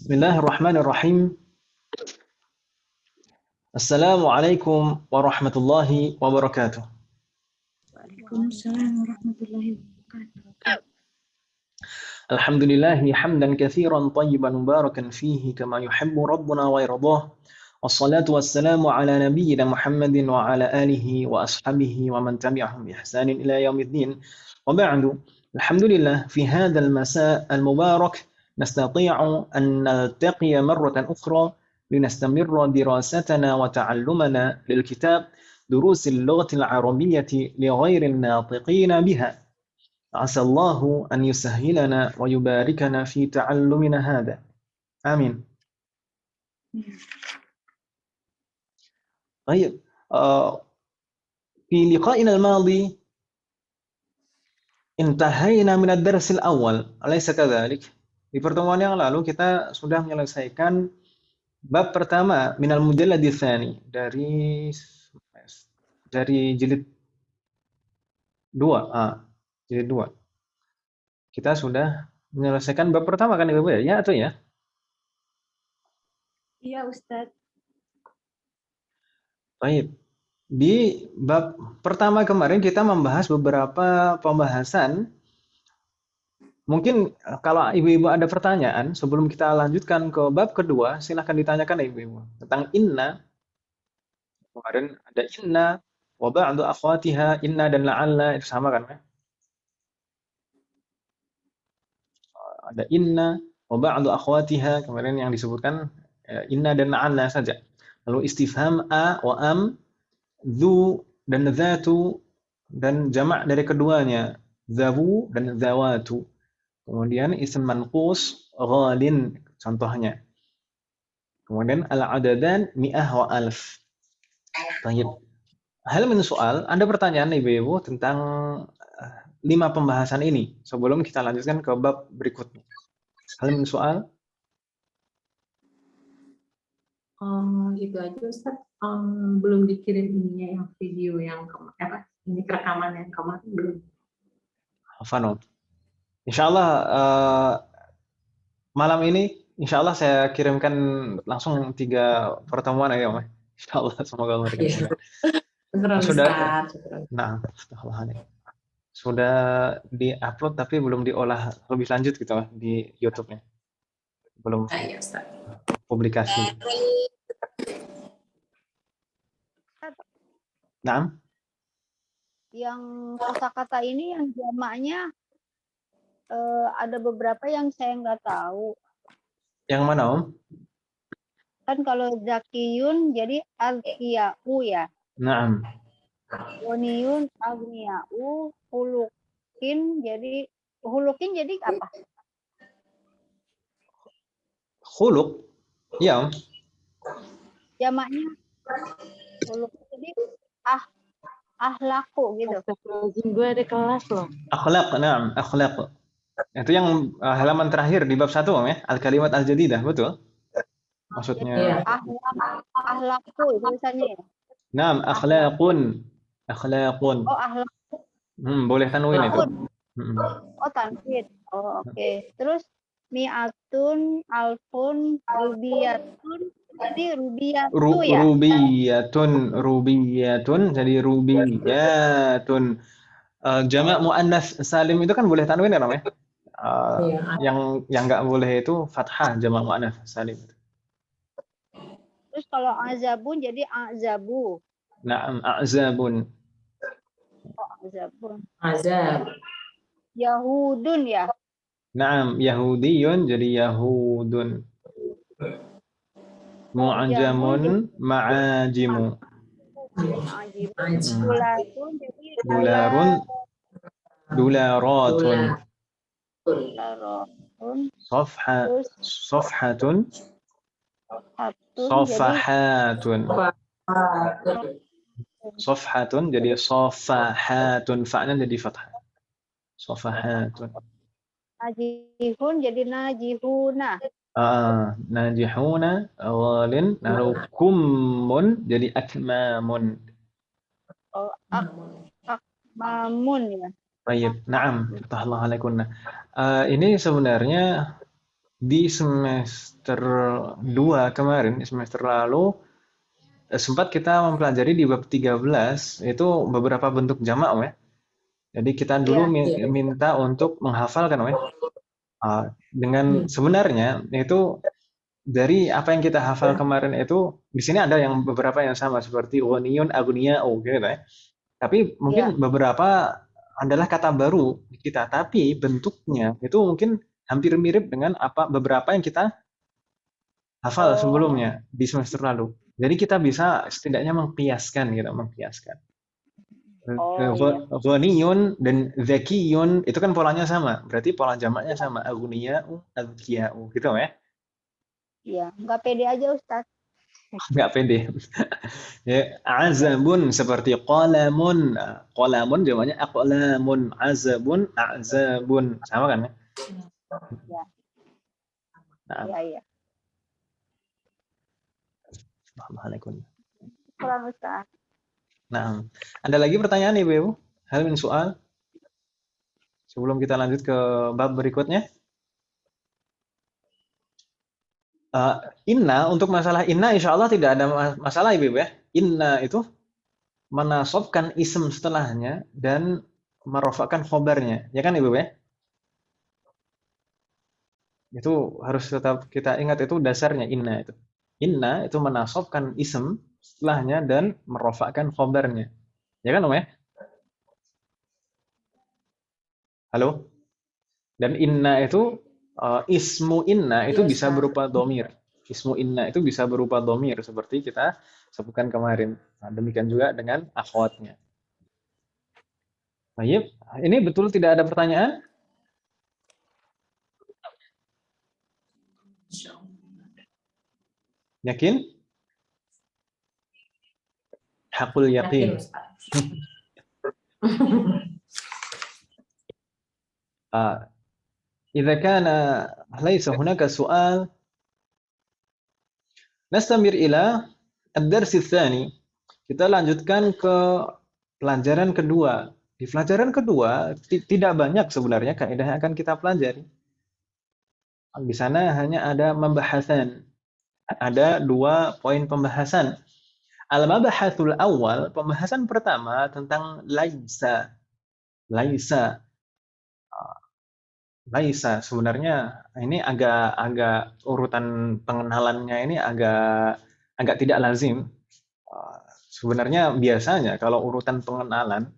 Bismillahirrahmanirrahim. Assalamualaikum warahmatullahi wabarakatuh. Waalaikumsalam warahmatullahi wabarakatuh. Alhamdulillahi hamdan katsiran tayyiban mubarakan fihi kama yuhibbu rabbuna wa yardah. Wassalatu wassalamu ala nabiyyina Muhammadin wa ala alihi wa ashabihi wa man tabi'ahum bi ihsanin ila yaumiddin. Wa ba'du. Alhamdulillah fi hadzal masa' al-mubarak nastati'u an naltaqiya marratan ukhra لنستمر دراستنا وتعلمنا للكتاب دروس اللغة العربية لغير الناطقين بها. عسى الله أن يسهلنا ويباركنا في تعلمنا هذا. آمين. طيب في لقائنا الماضي انتهينا من الدرس الأول أليس كذلك؟ Di pertemuan yang lalu kita sudah menyelesaikan bab pertama minal mujalladi tsani dari jilid 2. Jilid 2. Kita sudah menyelesaikan bab pertama kan Ibu ya? Ya atau ya? Iya, Ustadz. Baik. Di bab pertama kemarin kita membahas beberapa pembahasan. Mungkin kalau ibu-ibu ada pertanyaan sebelum kita lanjutkan ke bab kedua, silahkan ditanyakan ibu-ibu tentang inna. Kemarin ada inna, wa ba'du akhwatiha, inna dan la'alla itu sama kan? Ada inna, wa ba'du akhwatiha, kemarin yang disebutkan inna dan la'alla saja. Lalu istifham a wa am, dzu dan dzatu dan jamak dari keduanya, dzawu dan dzawatu. Kemudian isim manqus ghalin contohnya. Kemudian al-adadan mi'ah wa alf. Baik. Hal min soal, ada pertanyaan ibu-ibu tentang 5 pembahasan ini sebelum kita lanjutkan ke bab berikutnya. Hal min soal? Gitu aja Ustaz. Belum dikirim ininya yang video yang ini rekaman yang kemarin belum. Hafano. Insyaallah malam ini insyaallah saya kirimkan langsung 3 pertemuan ya, Mas. Insyaallah semoga Allah berkenan. Sudah. Nah, sudah di-upload tapi belum diolah lebih lanjut gitu Mas di YouTube-nya. Belum publikasi. Nah, yang kosakata ini yang jamaknya ada beberapa yang saya nggak tahu. Yang mana Om? Kan kalau zakiyun jadi azkiyau ya. Naam. Woniyun agniyau, hulukin jadi apa? Khuluq. Ya Om. Jamaknya huluk jadi ahlaku gitu. Gue ada kelas loh. Akhlaq, naam, akhlaq. Itu yang halaman terakhir di bab 1 Om ya, al-kalimat al-jadidah, betul? Maksudnya ahlaku tulisannya ya. Naam, akhlaqun. Akhlaqun. Oh, akhlak. Boleh tanwin itu. Oh, tanwin. Oh, oke. Terus mi'atun, alfun, rubiyatun. Jadi rubiyatu ya? Rubiyatun jadi rubiyatun. Jamak muannas salim itu kan boleh tanwin ya namanya? Yang nggak boleh itu fathah jamak muannas salim. Terus kalau azabun jadi azabu. Naam, azabun. Oh, azabun. Azab. Yahudun ya? Naam, yahudiyun jadi yahudun. Mu'ajamun ma'ajimu. Dularun jadi Dularun. Dularatun. Sofhatun. Sofahatun. Sofhatun jadi sofahatun. Fa'nan jadi fathah. Sofahatun. Najihun jadi najihuna. Najihuna awalin. Lalu kummun jadi akmamun. Oh, akmamun ya. Baik, na'am. Fatahullah alaikunna. Ini sebenarnya di semester 2 kemarin, di semester lalu, sempat kita mempelajari di bab 13 itu beberapa bentuk jamak, Om, ya. Jadi kita dulu Iya. minta untuk menghafalkan, Om, ya. Dengan Hmm. sebenarnya itu dari apa yang kita hafal kemarin itu di sini ada yang beberapa yang sama seperti ghaniyun, aghniya'u gitu ya. Tapi mungkin Iya. beberapa adalah kata baru di kita, tapi bentuknya itu mungkin hampir mirip dengan apa beberapa yang kita hafal Oh, sebelumnya di semester lalu. Jadi kita bisa setidaknya mengkiaskan gitu, mengkiaskan. oh iya. Ghaniyun dan zakiyun itu kan polanya sama, berarti pola jamaknya sama. Aghniya'u, adzkiya'u gitu ya. Iya, nggak pede aja Ustaz. Nggak pede. Ya, azabun seperti qalamun. Qalamun jawabannya aqlamun. Azabun, azabun. Sama kan ya? Iya, Nah, iya, iya. Assalamualaikum. Kurang Ustaz. Nah, ada lagi pertanyaan Ibu? Hal min soal sebelum kita lanjut ke bab berikutnya. Inna untuk masalah inna insya Allah tidak ada masalah Ibu ya. Inna itu menasobkan isim setelahnya dan merofakkan khobarnya. Ya kan Ibu ya? Itu harus tetap kita ingat itu dasarnya inna itu. Inna itu menasobkan isim setelahnya dan merofakkan khobarnya. Ya kan Om ya? Halo? Dan inna itu ismu inna itu Iya, bisa Ustaz. berupa domir. Ismu inna itu bisa berupa domir seperti kita sebutkan kemarin. Nah, demikian juga dengan akhwatnya. Baik, ini betul tidak ada pertanyaan? Yakin? Hakul Yakin, yakin. Ustaz. إذا كان ليس هناك سؤال نستمر إلى الدرس الثاني. Kita lanjutkan ke pelajaran kedua. Di pelajaran kedua tidak banyak sebenarnya kaidah yang akan kita pelajari. Di sana hanya ada pembahasan. Ada 2 poin pembahasan. Al-mabahathul awal, pembahasan pertama tentang laisa. Laisa. Laisa sebenarnya ini agak urutan pengenalannya ini agak tidak lazim. Sebenarnya biasanya kalau urutan pengenalan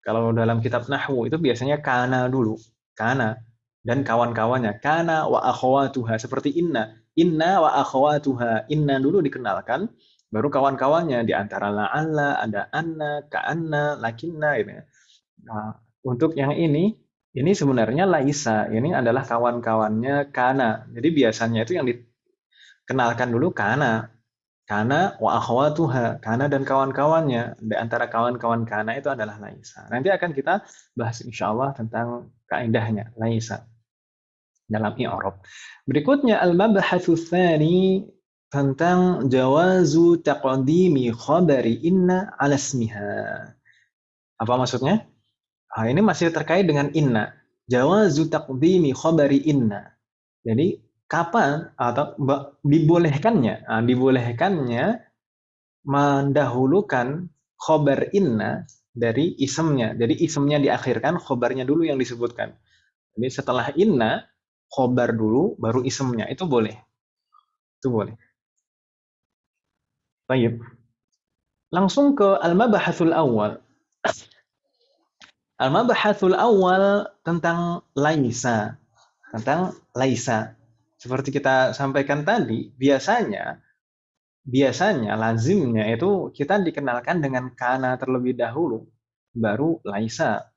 kalau dalam kitab nahwu itu biasanya kana dulu, kana dan kawan-kawannya. Kana wa akhwatuha seperti inna. Inna wa akhwatuha. Inna dulu dikenalkan, baru kawan-kawannya di antara la'alla, ada anna, ka'anna, lakinna gitu ya. Nah, untuk yang ini sebenarnya laisa. Ini adalah kawan-kawannya kana. Jadi biasanya itu yang dikenalkan dulu kana. Kana wa akhwatuha, kana dan kawan-kawannya. Di antara kawan-kawan kana itu adalah laisa. Nanti akan kita bahas insyaallah tentang kaidahnya laisa dalam i'rab. Berikutnya al-mabhatsu tsani tentang jawazu taqdimi khabari inna 'ala ismiha. Apa maksudnya? Ini masih terkait dengan inna. Jawazu taqdimi khabari inna. Jadi kapan atau dibolehkannya mendahulukan khobar inna dari isemnya. Jadi isemnya diakhirkan, khobarnya dulu yang disebutkan. Jadi setelah inna, khobar dulu, baru isemnya. Itu boleh. Itu boleh. Baik. Langsung ke al-mabahathul awal. Al-mabahathul awal tentang laisa. Tentang laisa. Seperti kita sampaikan tadi, biasanya lazimnya itu kita dikenalkan dengan kana terlebih dahulu, baru laisa.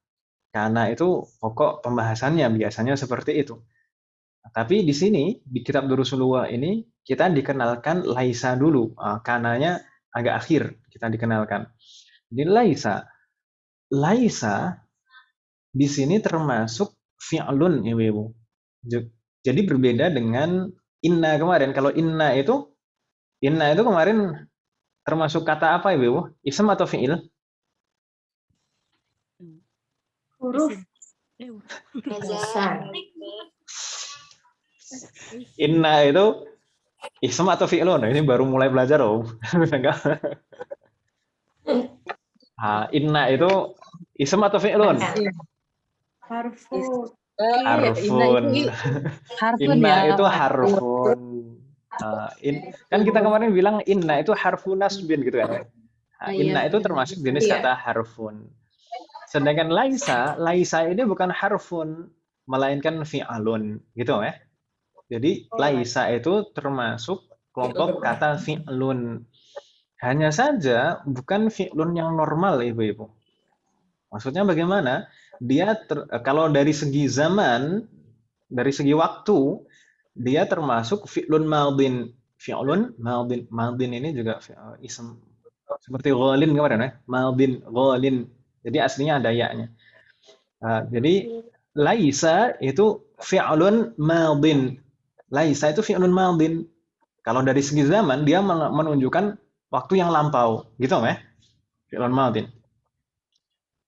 Kana itu pokok pembahasannya biasanya seperti itu. Tapi di sini di kitab Durusul Lughah ini kita dikenalkan laisa dulu. Kananya agak akhir kita dikenalkan. Jadi laisa. Laisa di sini termasuk fi'lun Ibu. Jadi berbeda dengan inna kemarin. Kalau inna itu kemarin termasuk kata apa Ibu? Ism atau fi'il? Huruf. Lisan. Inna itu ism atau fi'lun? Ini baru mulai belajar loh. Enggak. Inna itu ism atau fi'lun? Harfu. Inna Harfun. itu harfun Inna ya. itu harfun. Kan kita kemarin bilang inna itu harfu nasbin gitu kan. Inna itu termasuk jenis kata harfun. Sedangkan laisa ini bukan harfun, melainkan fi'alun, gitu ya. Jadi laisa itu termasuk kelompok kata fi'lun. Hanya saja bukan fi'lun yang normal, Ibu-ibu. Maksudnya bagaimana? Dia kalau dari segi zaman, dari segi waktu, dia termasuk fi'lun madin. Fi'lun madin. Madin ini juga ism seperti ghalin kemarin ya. Madin, ghalin. Jadi aslinya ada ya-nya. Jadi laisa itu fi'lun madin. Laisa itu fi'lun madin. Kalau dari segi zaman dia menunjukkan waktu yang lampau, gitu ya. Fi'lun madin.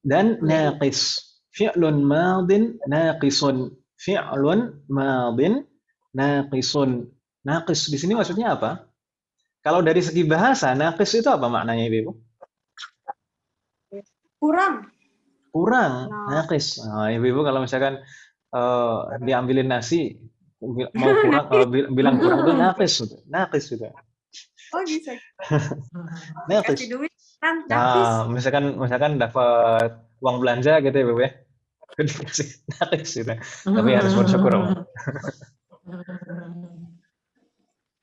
Dan naqis. Fi'lun madin naqisun. Fi'lun madin naqisun. Naqis di sini maksudnya apa? Kalau dari segi bahasa, naqis itu apa maknanya, Ibu? Kurang. Kurang, naqis. Ibu-ibu kalau misalkan diambilin nasi, mau kurang, bilang kurang itu naqis gitu. Naqis gitu. Oh bisa. Naqis. Kasih duit kan nafis. Misalkan dapat uang belanja gitu ya, Ibu ya. Dikasih naqis gitu. Tapi harus bersyukur.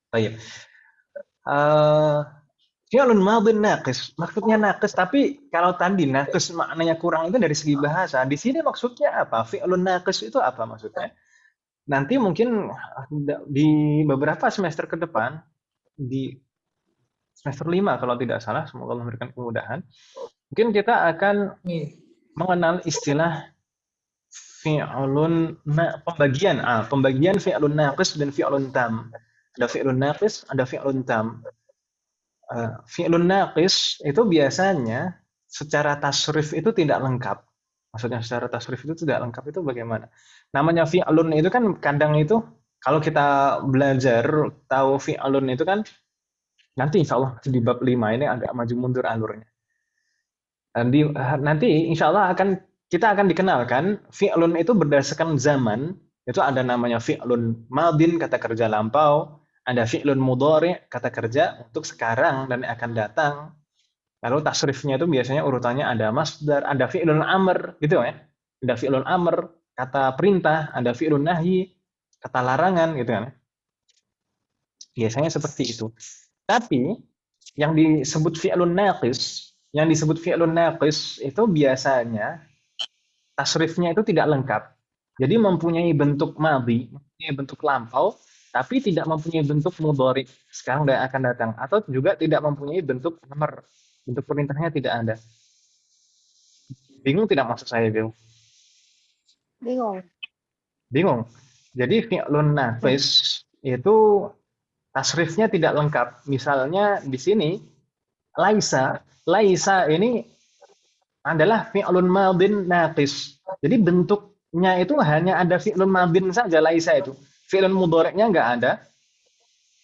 Baik. Fi'lun madin naqis. Maksudnya naqis, tapi kalau tadi naqis maknanya kurang itu dari segi bahasa. Di sini maksudnya apa? Fi'lun naqis itu apa maksudnya? Nanti mungkin di beberapa semester ke depan, di semester 5 kalau tidak salah, semoga Allah memberikan kemudahan, mungkin kita akan mengenal istilah fi'lun pembagian fi'lun naqis dan fi'lun tam. Ada fi'lun naqis, ada fi'lun tam. Fi'lun naqis itu biasanya secara tasrif itu tidak lengkap. Maksudnya secara tasrif itu tidak lengkap itu bagaimana? Namanya fi'lun itu kan kadang itu kalau kita belajar tahu fi'lun itu kan nanti insya Allah di bab 5 ini agak maju mundur alurnya. Nanti insya Allah kita akan dikenalkan fi'lun itu berdasarkan zaman. Itu ada namanya fi'lun madin, kata kerja lampau. Ada fi'lun mudhari', kata kerja untuk sekarang dan akan datang. Lalu tasrifnya itu biasanya urutannya ada masdar, ada fi'lun amr, gitu ya. Ada fi'lun amr, kata perintah, ada fi'lun nahyi, kata larangan, gitu kan. Biasanya seperti itu. Tapi yang disebut fi'lun naqis itu biasanya tasrifnya itu tidak lengkap. Jadi mempunyai bentuk madhi, mempunyai bentuk lampau, tapi tidak mempunyai bentuk mudhari, sekarang dan akan datang, atau juga tidak mempunyai bentuk amr, bentuk perintahnya tidak ada. Bingung tidak maksud saya, Bill? Bingung. Jadi fi'lun naqis itu tasrifnya tidak lengkap. Misalnya di sini laisa ini adalah fi'lun madin naqis. Jadi bentuknya itu hanya ada fi'lun madin saja, laisa itu. Fi'lun mudhari'nya enggak ada.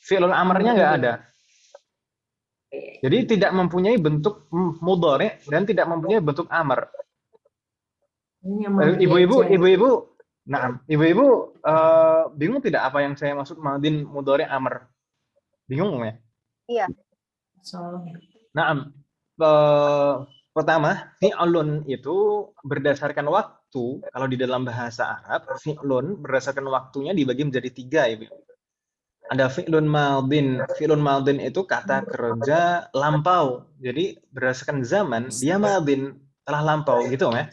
Fi'lun amrnya enggak ada. Jadi tidak mempunyai bentuk mudhari' dan tidak mempunyai bentuk amr. Ibu-ibu, bingung tidak apa yang saya maksud madin mudhari' amr? Bingung ya? Iya. Nah, pertama, fi'lun itu berdasarkan waktu. Kalau di dalam bahasa Arab, fi'lun berdasarkan waktunya dibagi menjadi 3, Ibu. Ada fi'lun madin. Fi'lun madin itu kata kerja lampau. Jadi berdasarkan zaman, dia madin, telah lampau, gitu ya?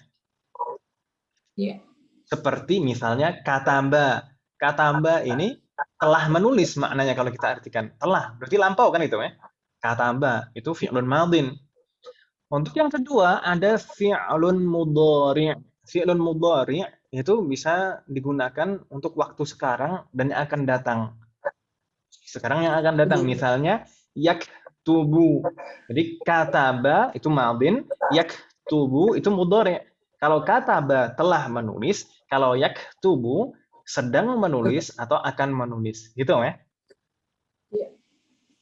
Iya. Seperti misalnya katamba. Katamba ini telah menulis maknanya kalau kita artikan. Telah, berarti lampau kan itu ya? Katamba, itu fi'lun madin. Untuk yang kedua, ada fi'lun mudhari'. Fi'lun mudhari' itu bisa digunakan untuk waktu sekarang dan yang akan datang. Sekarang yang akan datang, misalnya yaktubu. Jadi kataba itu madin, yaktubu itu mudhari'. Kalau kataba telah menulis, kalau yaktubu sedang menulis atau akan menulis. Gitu ya? Iya.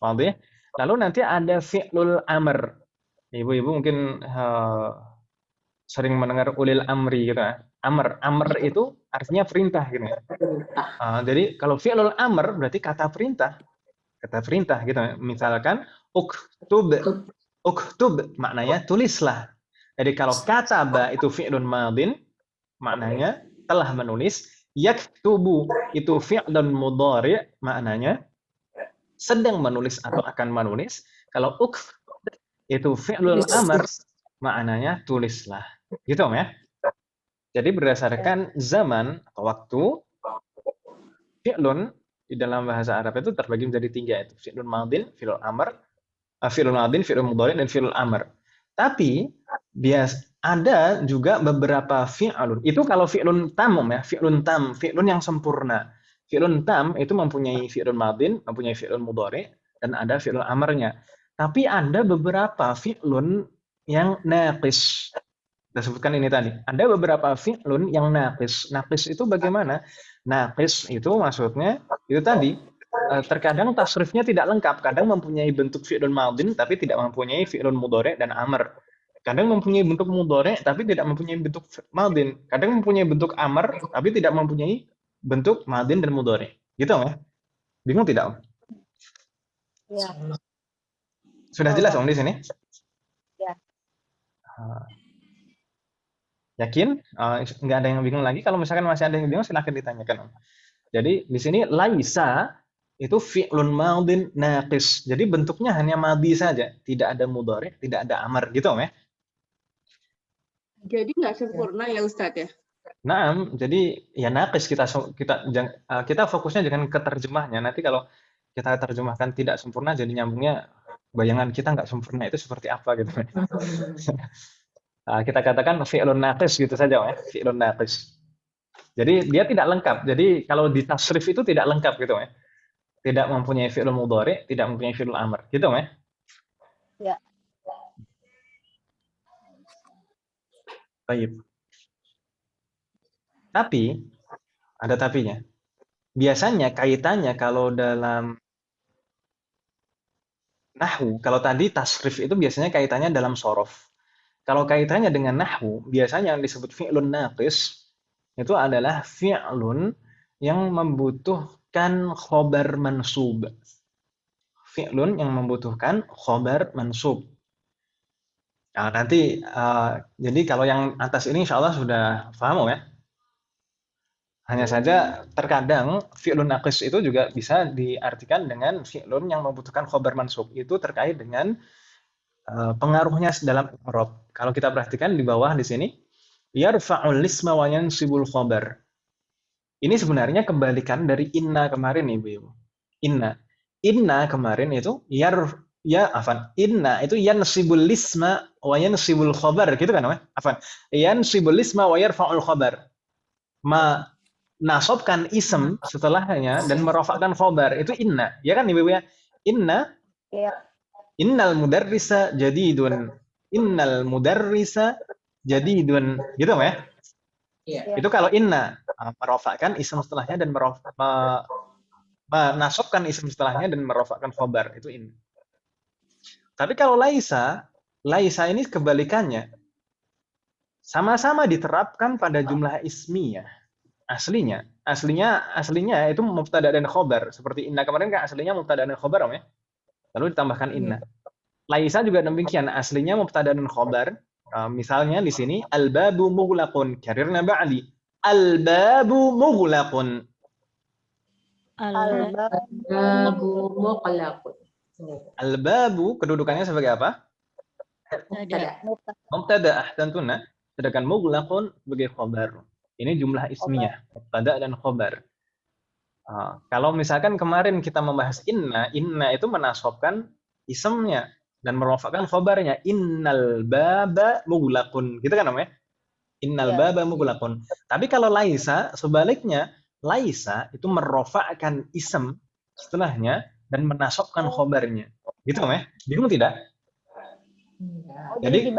Paham ya? Lalu nanti ada fi'lul amr. Ibu-ibu mungkin sering mendengar ulil amri gitu ya. Amr itu artinya perintah gitu ya. Jadi kalau fi'lul amr berarti kata perintah gitu ya. Misalkan uktub maknanya tulislah. Jadi kalau kataba itu fi'lun madin maknanya telah menulis, yaktubu itu fi'lun mudhari maknanya sedang menulis atau akan menulis. Kalau itu fi'lul amr maknanya tulislah. Gitu ya. Jadi berdasarkan zaman atau waktu, fi'lun di dalam bahasa Arab itu terbagi menjadi 3 itu. Fi'lun madin, fi'lul amr, fi'lul madin, fi'lul mudhari dan fi'lul amr. Tapi ada juga beberapa fi'lun. Itu kalau fi'lun tam ya, fi'lun yang sempurna. Fi'lun tam itu mempunyai fi'lun madin, mempunyai fi'lun mudhari dan ada fi'lun amrnya. Tapi ada beberapa fi'lun yang naqis. Kita sebutkan ini tadi. Ada beberapa fi'lun yang naqis. Naqis itu bagaimana? Naqis itu maksudnya itu tadi terkadang tasrifnya tidak lengkap. Kadang mempunyai bentuk fi'lun madin tapi tidak mempunyai fi'lun mudhari dan amr. Kadang mempunyai bentuk mudhari tapi tidak mempunyai bentuk madin. Kadang mempunyai bentuk amr tapi tidak mempunyai bentuk madin dan mudhari. Gitu ya? Bingung tidak, Om? Ya. Sudah jelas, Om, di sini? Ya. Yakin? Nggak ada yang bingung lagi. Kalau misalkan masih ada yang bingung, silakan ditanyakan, Om. Jadi di sini laisa itu fi'lun madin naqis. Jadi bentuknya hanya madi saja, tidak ada mudhari, tidak ada amr, gitu, Om ya. Jadi nggak sempurna ya Ustadz ya? Nah, jadi ya naqis kita fokusnya jangan ke terjemahnya. Nanti kalau kita terjemahkan tidak sempurna, jadi nyambungnya bayangan kita nggak sempurna itu seperti apa gitu. Kita katakan fi'lun naqis gitu saja, ya. Fi'lun naqis. Jadi dia tidak lengkap. Jadi kalau di tasrif itu tidak lengkap gitu ya. Tidak mempunyai fi'lun mudhari, tidak mempunyai fi'lun amr. Gitu ya. Ya. Baik. Tapi ada tapinya. Biasanya kaitannya kalau dalam nahwu, kalau tadi tasrif itu biasanya kaitannya dalam sorof. Kalau kaitannya dengan nahwu, biasanya yang disebut fi'lun naqis itu adalah fi'lun yang membutuhkan khobar mansub. Fi'lun yang membutuhkan khobar mansub. Nah, nanti jadi kalau yang atas ini insya Allah sudah paham ya. Hanya saja terkadang fi'lun naqis itu juga bisa diartikan dengan fi'lun yang membutuhkan khobar mansub. Itu terkait dengan pengaruhnya dalam i'rab. Kalau kita perhatikan di bawah di sini, yarfa'ul isma wa yansibul khobar. Ini sebenarnya kebalikan dari inna kemarin, Ibu. Inna kemarin itu inna itu yansibul isma wa yansibul khobar, gitu kan, yansibul isma wa yarfa'ul khobar. Nasabkan ism setelahnya dan merofakkan khobar, itu inna, ya kan, Ibu ya? Inna, Ya. innal mudarrisa jadidun, innal mudarrisa jadidun, gitu ya? Iya. Itu kalau inna, merofakkan ism setelahnya dan menasabkan ism setelahnya dan merofakkan khobar, itu inna. Tapi kalau laisa ini kebalikannya, sama-sama diterapkan pada jumlah ismiyah. Aslinya itu mubtada dan khobar. Seperti inna kemarin kan aslinya mubtada dan khobar, ya. Lalu ditambahkan inna. Laisa juga demikian, aslinya mubtada dan khobar. Misalnya di sini al-babu mughlaqun, karirna ba'di. Al-babu mughlaqun. Al-babu mughlaqun. Al-babu kedudukannya sebagai apa? Mubtada ahsantuna, sedangkan mughlaqun sebagai khobar. Ini jumlah ismiyah, mubtada dan khobar. Kalau misalkan kemarin kita membahas inna itu menasabkan ismnya dan merofakkan khobarnya. Innal baba mughlaqun, gitu kan namanya? Innal baba mughlaqun. Tapi kalau laisa, sebaliknya, laisa itu merofakkan ism setelahnya dan menasabkan khobarnya. Gitu namanya? Bingung tidak? Jadi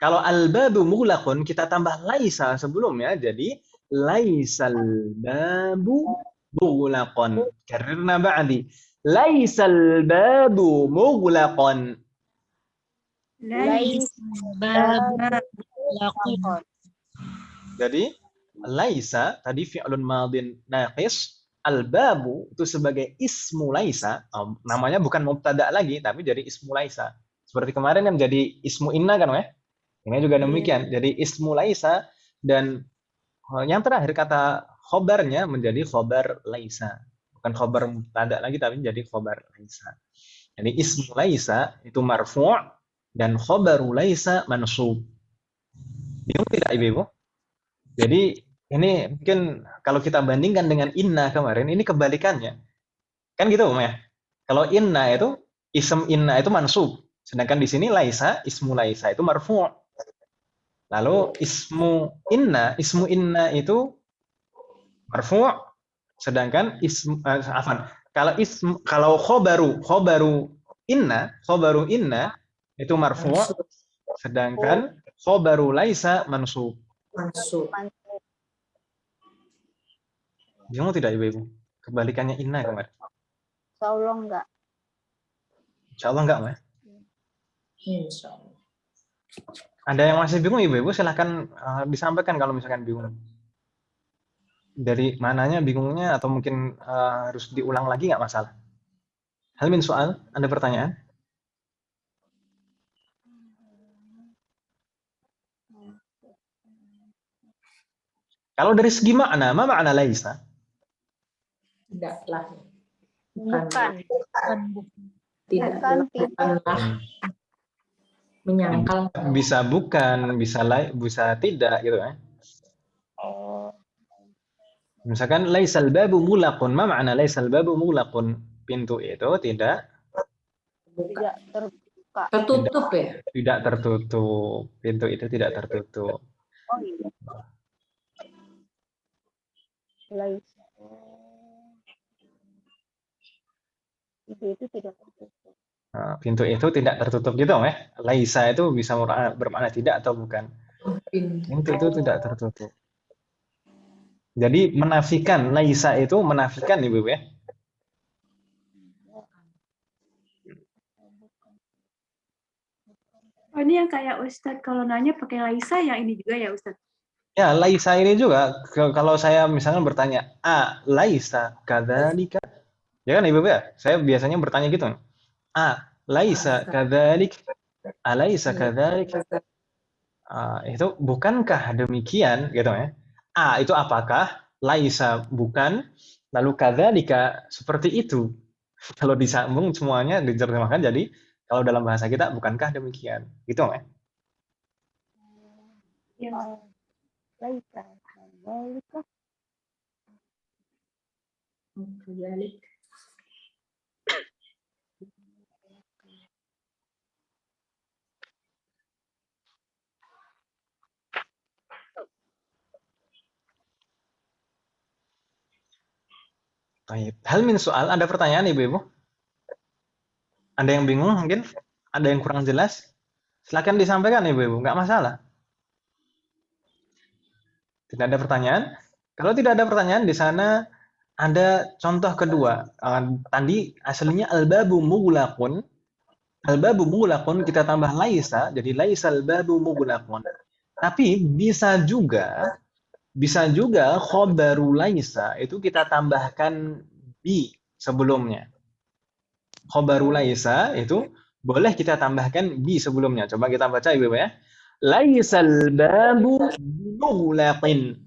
kalau al-babu mughlaqun kita tambah laisa sebelumnya, jadi laisal babu mughlaqan. Karrirna ba'di. Laisal babu mughlaqan. Jadi laisa tadi fi'lun madin naqis, al-babu itu sebagai ismu laisa, namanya bukan mubtada lagi tapi jadi ismu laisa. Seperti kemarin yang jadi ismu inna kan ya? Ini juga demikian. Jadi ismu laisa dan yang terakhir kata khobarnya menjadi khobar laisa. Bukan khobar mubtada lagi tapi jadi khobar laisa. Jadi ismu laisa itu marfu' dan khobaru laisa mansub. Bingung tidak Ibu? Jadi ini mungkin kalau kita bandingkan dengan inna kemarin, ini kebalikannya. Kan gitu ya? Kalau inna itu, ism inna itu mansub. Sedangkan di sini laisa, ismu laisa itu marfu'. Lalu ismu inna itu marfu'. Sedangkan kalau khobaru inna itu marfu'. Sedangkan khobaru laisa mansub. Bingung tidak Ibu? Kebalikannya inna kemarin. Insyaallah enggak. Insyaallah enggak, Mas. Insyaallah. Ada yang masih bingung Ibu? Silahkan disampaikan kalau misalkan bingung. Dari mananya bingungnya atau mungkin harus diulang lagi nggak masalah. Hal min soal, ada pertanyaan? Kalau dari segi makna, apa makna laisa? Tidaklah. Bukan. Tidaklah. Bukanlah. Menyangkal. Bisa bukan, bisa tidak gitu ya. Oh. Misalkan laisal babu mulaqun, ma makna laisal babu mulaqun? Pintu itu tidak terbuka. Tertutup ya? Tidak tertutup. Pintu itu tidak tertutup. Oh iya. Laisa. Itu tidak tertutup. Pintu itu tidak tertutup gitu ya. Laisa itu bisa bermakna tidak atau bukan. Pintu itu tidak tertutup. Jadi menafikan, laisa itu menafikan Ibu ya. Oh, ini yang kayak Ustadz kalau nanya pakai laisa yang ini juga ya Ustadz? Ya, laisa ini juga kalau saya misalnya bertanya, laisa kadzalika. Ya kan Ibu ya? Saya biasanya bertanya gitu. Laisa kadzalik. Alaisa kadzalik. Itu bukankah demikian gitu ya? Itu apakah? Laisa bukan. Lalu kadzalika seperti itu. Kalau disambung semuanya diterjemahkan jadi kalau dalam bahasa kita bukankah demikian? Gitu ya? Ya. Laisa kadzalika. Kadzalik. Hal min soal, ada pertanyaan Ibu-Ibu? Ada yang bingung mungkin? Ada yang kurang jelas? Silakan disampaikan Ibu-Ibu, nggak masalah. Tidak ada pertanyaan? Kalau tidak ada pertanyaan, di sana ada contoh kedua. Tadi aslinya al-babu mughlaqun. Al-babu mughlaqun kita tambah laisa, jadi laisal babu mughlaqun. Tapi bisa juga khobaru laisa itu kita tambahkan bi sebelumnya. Khobaru laisa itu boleh kita tambahkan bi sebelumnya. Coba kita baca Ibu ya. Laisal babu mughlaqin.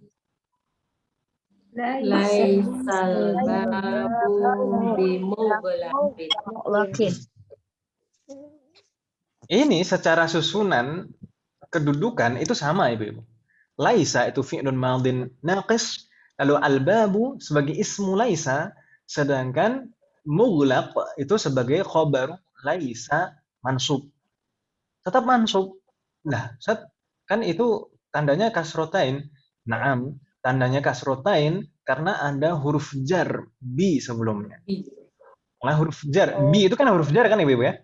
Laisal babu bimughlaqin. Ini secara susunan kedudukan itu sama Ibu. Laisa itu fi'lun madin naqis, lalu al-babu sebagai ismu laisa, sedangkan mughlaq itu sebagai khobar laisa mansub. Tetap mansub. Nah, kan itu tandanya kasrotain. Naam, tandanya kasrotain karena ada huruf jar bi sebelumnya. Nah, huruf jar bi itu kan huruf jar kan Ibu ya?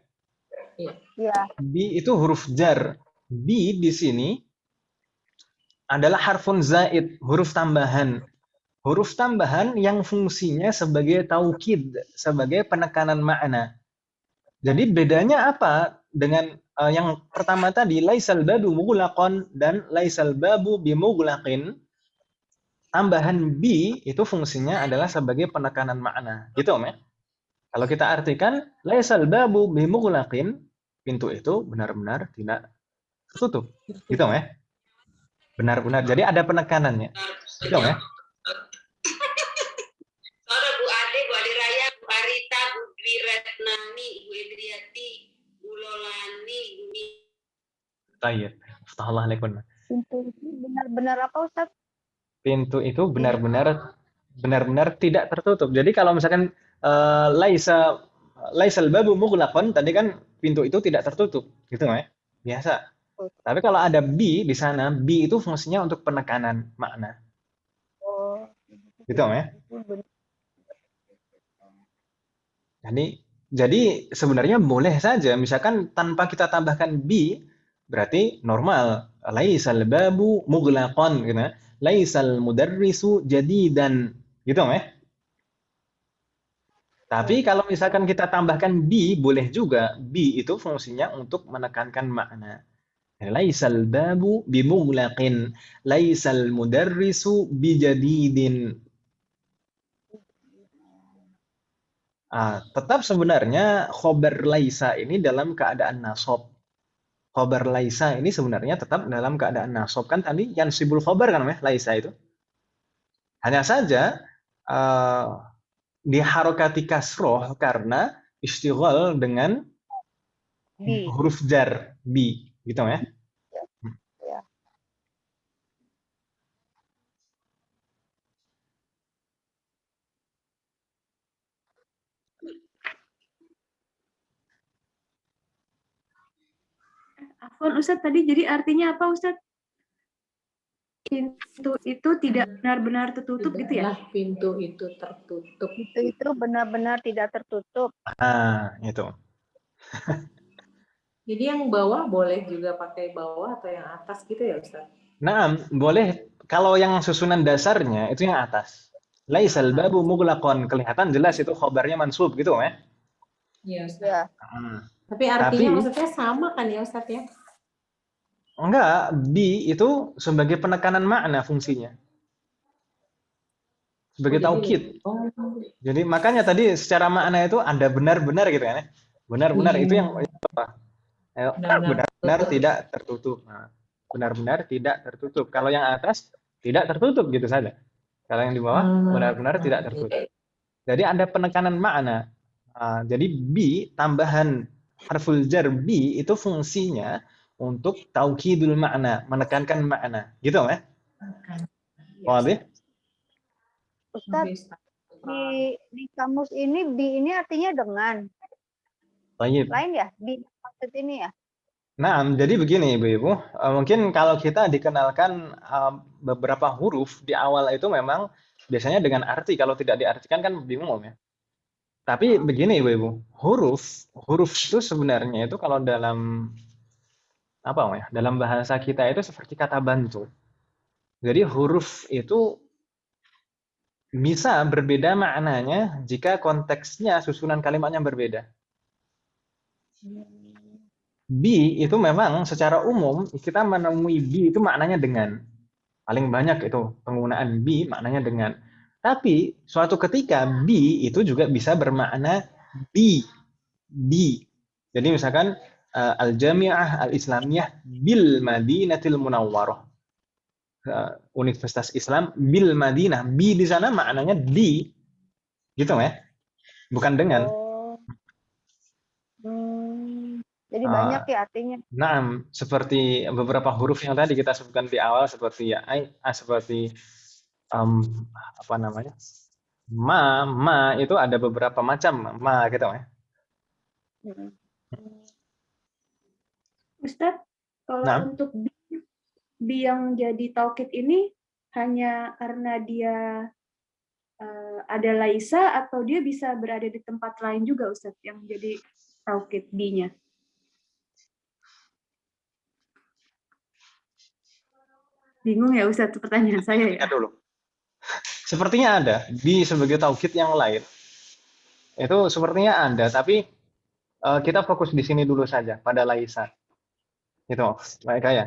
Iya. Bi itu huruf jar. Bi di sini adalah harfun zaid, huruf tambahan. Huruf tambahan yang fungsinya sebagai taukid, sebagai penekanan makna. Jadi bedanya apa dengan yang pertama tadi, laisal babu mughlaqan dan laisal babu bimughlaqin. Tambahan bi itu fungsinya adalah sebagai penekanan makna. Gitu, Om ya. Kalau kita artikan laisal babu bimughlaqin, pintu itu benar-benar tidak tertutup. Gitu, Om ya. Benar-benar. Jadi ada penekanannya. Gitu, Om ya. Soalnya Bu Ade, Bu Ade Raya, Bu Arita, Bu Dwi Retnani, Bu Edriati, Bu Lolani, Bu Mi. Baik. Astagfirullahaladzim. Pintu itu benar-benar apa Ustaz? Pintu itu benar-benar tidak tertutup. Jadi kalau misalkan laisal babu mughlaqan, tadi kan pintu itu tidak tertutup, gitu ya. Biasa. Tapi kalau ada bi di sana, bi itu fungsinya untuk penekanan makna. Oh, Gitu ya. itu benar. Jadi sebenarnya boleh saja, misalkan tanpa kita tambahkan bi, berarti normal. Laisal babu mughlaqan, gitu ya. Laisal mudarrisu jadidan, gitu ya. Tapi kalau misalkan kita tambahkan bi, boleh juga. Bi itu fungsinya untuk menekankan makna. Laisal babu bimughlaqin, laisal mudarrisu bijadidin. Tetap sebenarnya khobar laisa ini dalam keadaan nasab. Khobar laisa ini sebenarnya tetap dalam keadaan nasab. Kan tadi yansibul khobar kan, laisa itu. Hanya saja diharokati kasroh karena istighol dengan Bi. huruf jar, bi, gitu ya. Ya. Afwan Ustadz, tadi jadi artinya apa Ustadz? Pintu itu tidak benar-benar tertutup gitu ya? Tidaklah pintu itu tertutup. Itu benar-benar tidak tertutup. Itu. Jadi yang bawah boleh juga pakai bawah atau yang atas gitu ya Ustaz? Nah, boleh kalau yang susunan dasarnya itu yang atas. Laisal babu mughlaqan, kelihatan jelas itu khobarnya mansub gitu ya. Iya Ustaz. Ya. Tapi artinya maksudnya sama kan ya Ustaz ya? Enggak, bi itu sebagai penekanan makna fungsinya. Sebagai taukid. Jadi makanya tadi secara makna itu ada benar-benar gitu kan ya. Benar-benar itu yang apa? Benar-benar tidak tertutup. Benar-benar tidak tertutup. Kalau yang atas tidak tertutup gitu saja. Kalau yang di bawah benar-benar tidak tertutup. Jadi ada penekanan makna. Jadi bi tambahan harful jar bi itu fungsinya untuk taukidul makna, menekankan makna. Gitu ya? Wadah? Ustaz, di kamus ini bi ini artinya dengan. Baik. Lain ya? Bi maksud ini ya? Nah, jadi begini Ibu-Ibu, mungkin kalau kita dikenalkan beberapa huruf di awal itu memang biasanya dengan arti, kalau tidak diartikan kan bingung ya. Tapi begini Ibu-Ibu, huruf itu sebenarnya itu kalau dalam dalam bahasa kita itu seperti kata bantu. Jadi huruf itu bisa berbeda maknanya jika konteksnya susunan kalimatnya berbeda. Bi itu memang secara umum kita menemui bi itu maknanya dengan. Paling banyak itu penggunaan bi maknanya dengan. Tapi suatu ketika bi itu juga bisa bermakna bi. Jadi misalkan Al-Jami'ah Al-Islamiyah bil Madinatil Munawwarah. Universitas Islam bil Madinah. Bi di sana maknanya di. Gitu ya. Bukan dengan. Jadi banyak ya artinya. Nah, seperti beberapa huruf yang tadi kita sebutkan di awal seperti ya, seperti apa namanya? Ma itu ada beberapa macam ma gitu ya. Ustadz, kalau untuk bi yang jadi taukid ini hanya karena dia ada laisa atau dia bisa berada di tempat lain juga Ustadz yang jadi taukid bi-nya? Bingung ya Ustadz pertanyaan saya ya. Lihat dulu. Sepertinya ada bi sebagai taukid yang lain. Itu sepertinya ada, tapi kita fokus di sini dulu saja pada laisa. Itu, baik ya.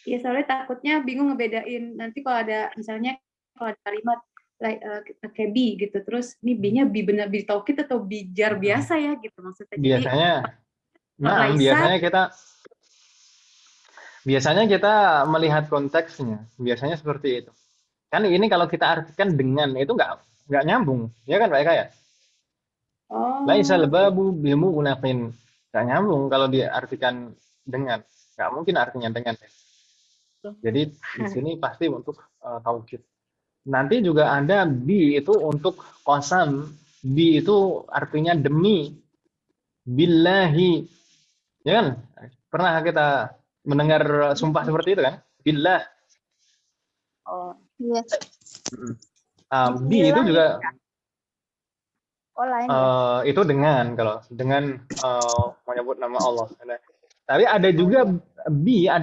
Ya soalnya takutnya bingung ngebedain nanti kalau ada misalnya kalau ada kalimat kayak bi gitu, terus ini bi-nya bi benar bi taukid atau bi jar biasa ya gitu maksudnya. Jadi Biasanya, laisa, biasanya kita melihat konteksnya. Biasanya seperti itu. Kan ini kalau kita artikan dengan itu nggak nyambung, ya kan Pak Eka ya? Laisa al-babu bil mughlaqin. Nggak nyambung kalau diartikan dengan. Nggak mungkin artinya dengan. Jadi di sini pasti untuk taukid. Nanti juga ada bi itu untuk qasam. Bi itu artinya demi. Billahi. Ya kan? Pernah kita mendengar sumpah seperti itu kan? Billah. Oh, iya. Bi itu juga lain itu dengan menyebut nama Allah. Tapi ada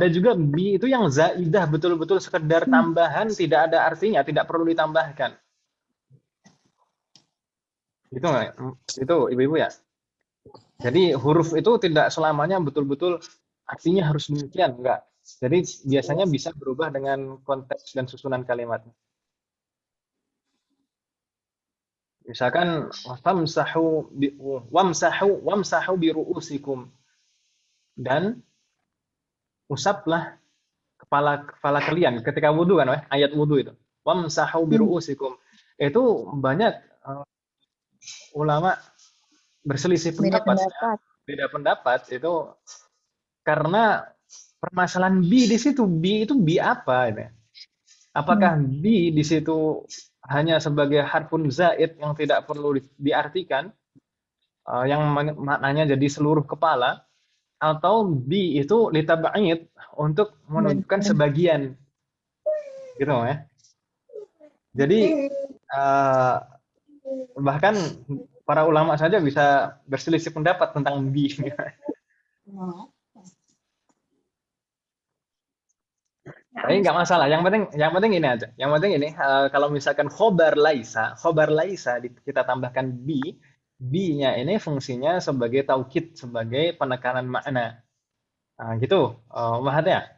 juga bi itu yang zaidah, betul-betul sekedar tambahan, tidak ada artinya, tidak perlu ditambahkan. Gitu nggak? Itu ibu-ibu ya. Jadi huruf itu tidak selamanya betul-betul artinya harus demikian, enggak. Jadi biasanya bisa berubah dengan konteks dan susunan kalimatnya. Misalkan wamsahu bi ru'usikum, dan usaplah kepala kalian ketika wudhu kan, ayat wudhu itu. Wamsahu bi ru'usikum. Itu banyak ulama berselisih pendapat. Beda pendapat itu karena permasalahan bi di situ. Bi itu bi apa ini? Apakah bi di situ hanya sebagai harfun zaid yang tidak perlu diartikan, yang maknanya jadi seluruh kepala, atau bi itu litab'id untuk menunjukkan sebagian, gitu ya. Jadi bahkan para ulama saja bisa berselisih pendapat tentang bi. Tapi nggak masalah. Yang penting ini aja. Yang penting ini kalau misalkan khobar laisa kita tambahkan bi, bi-nya ini fungsinya sebagai taukid, sebagai penekanan makna. Nah, gitu, maksudnya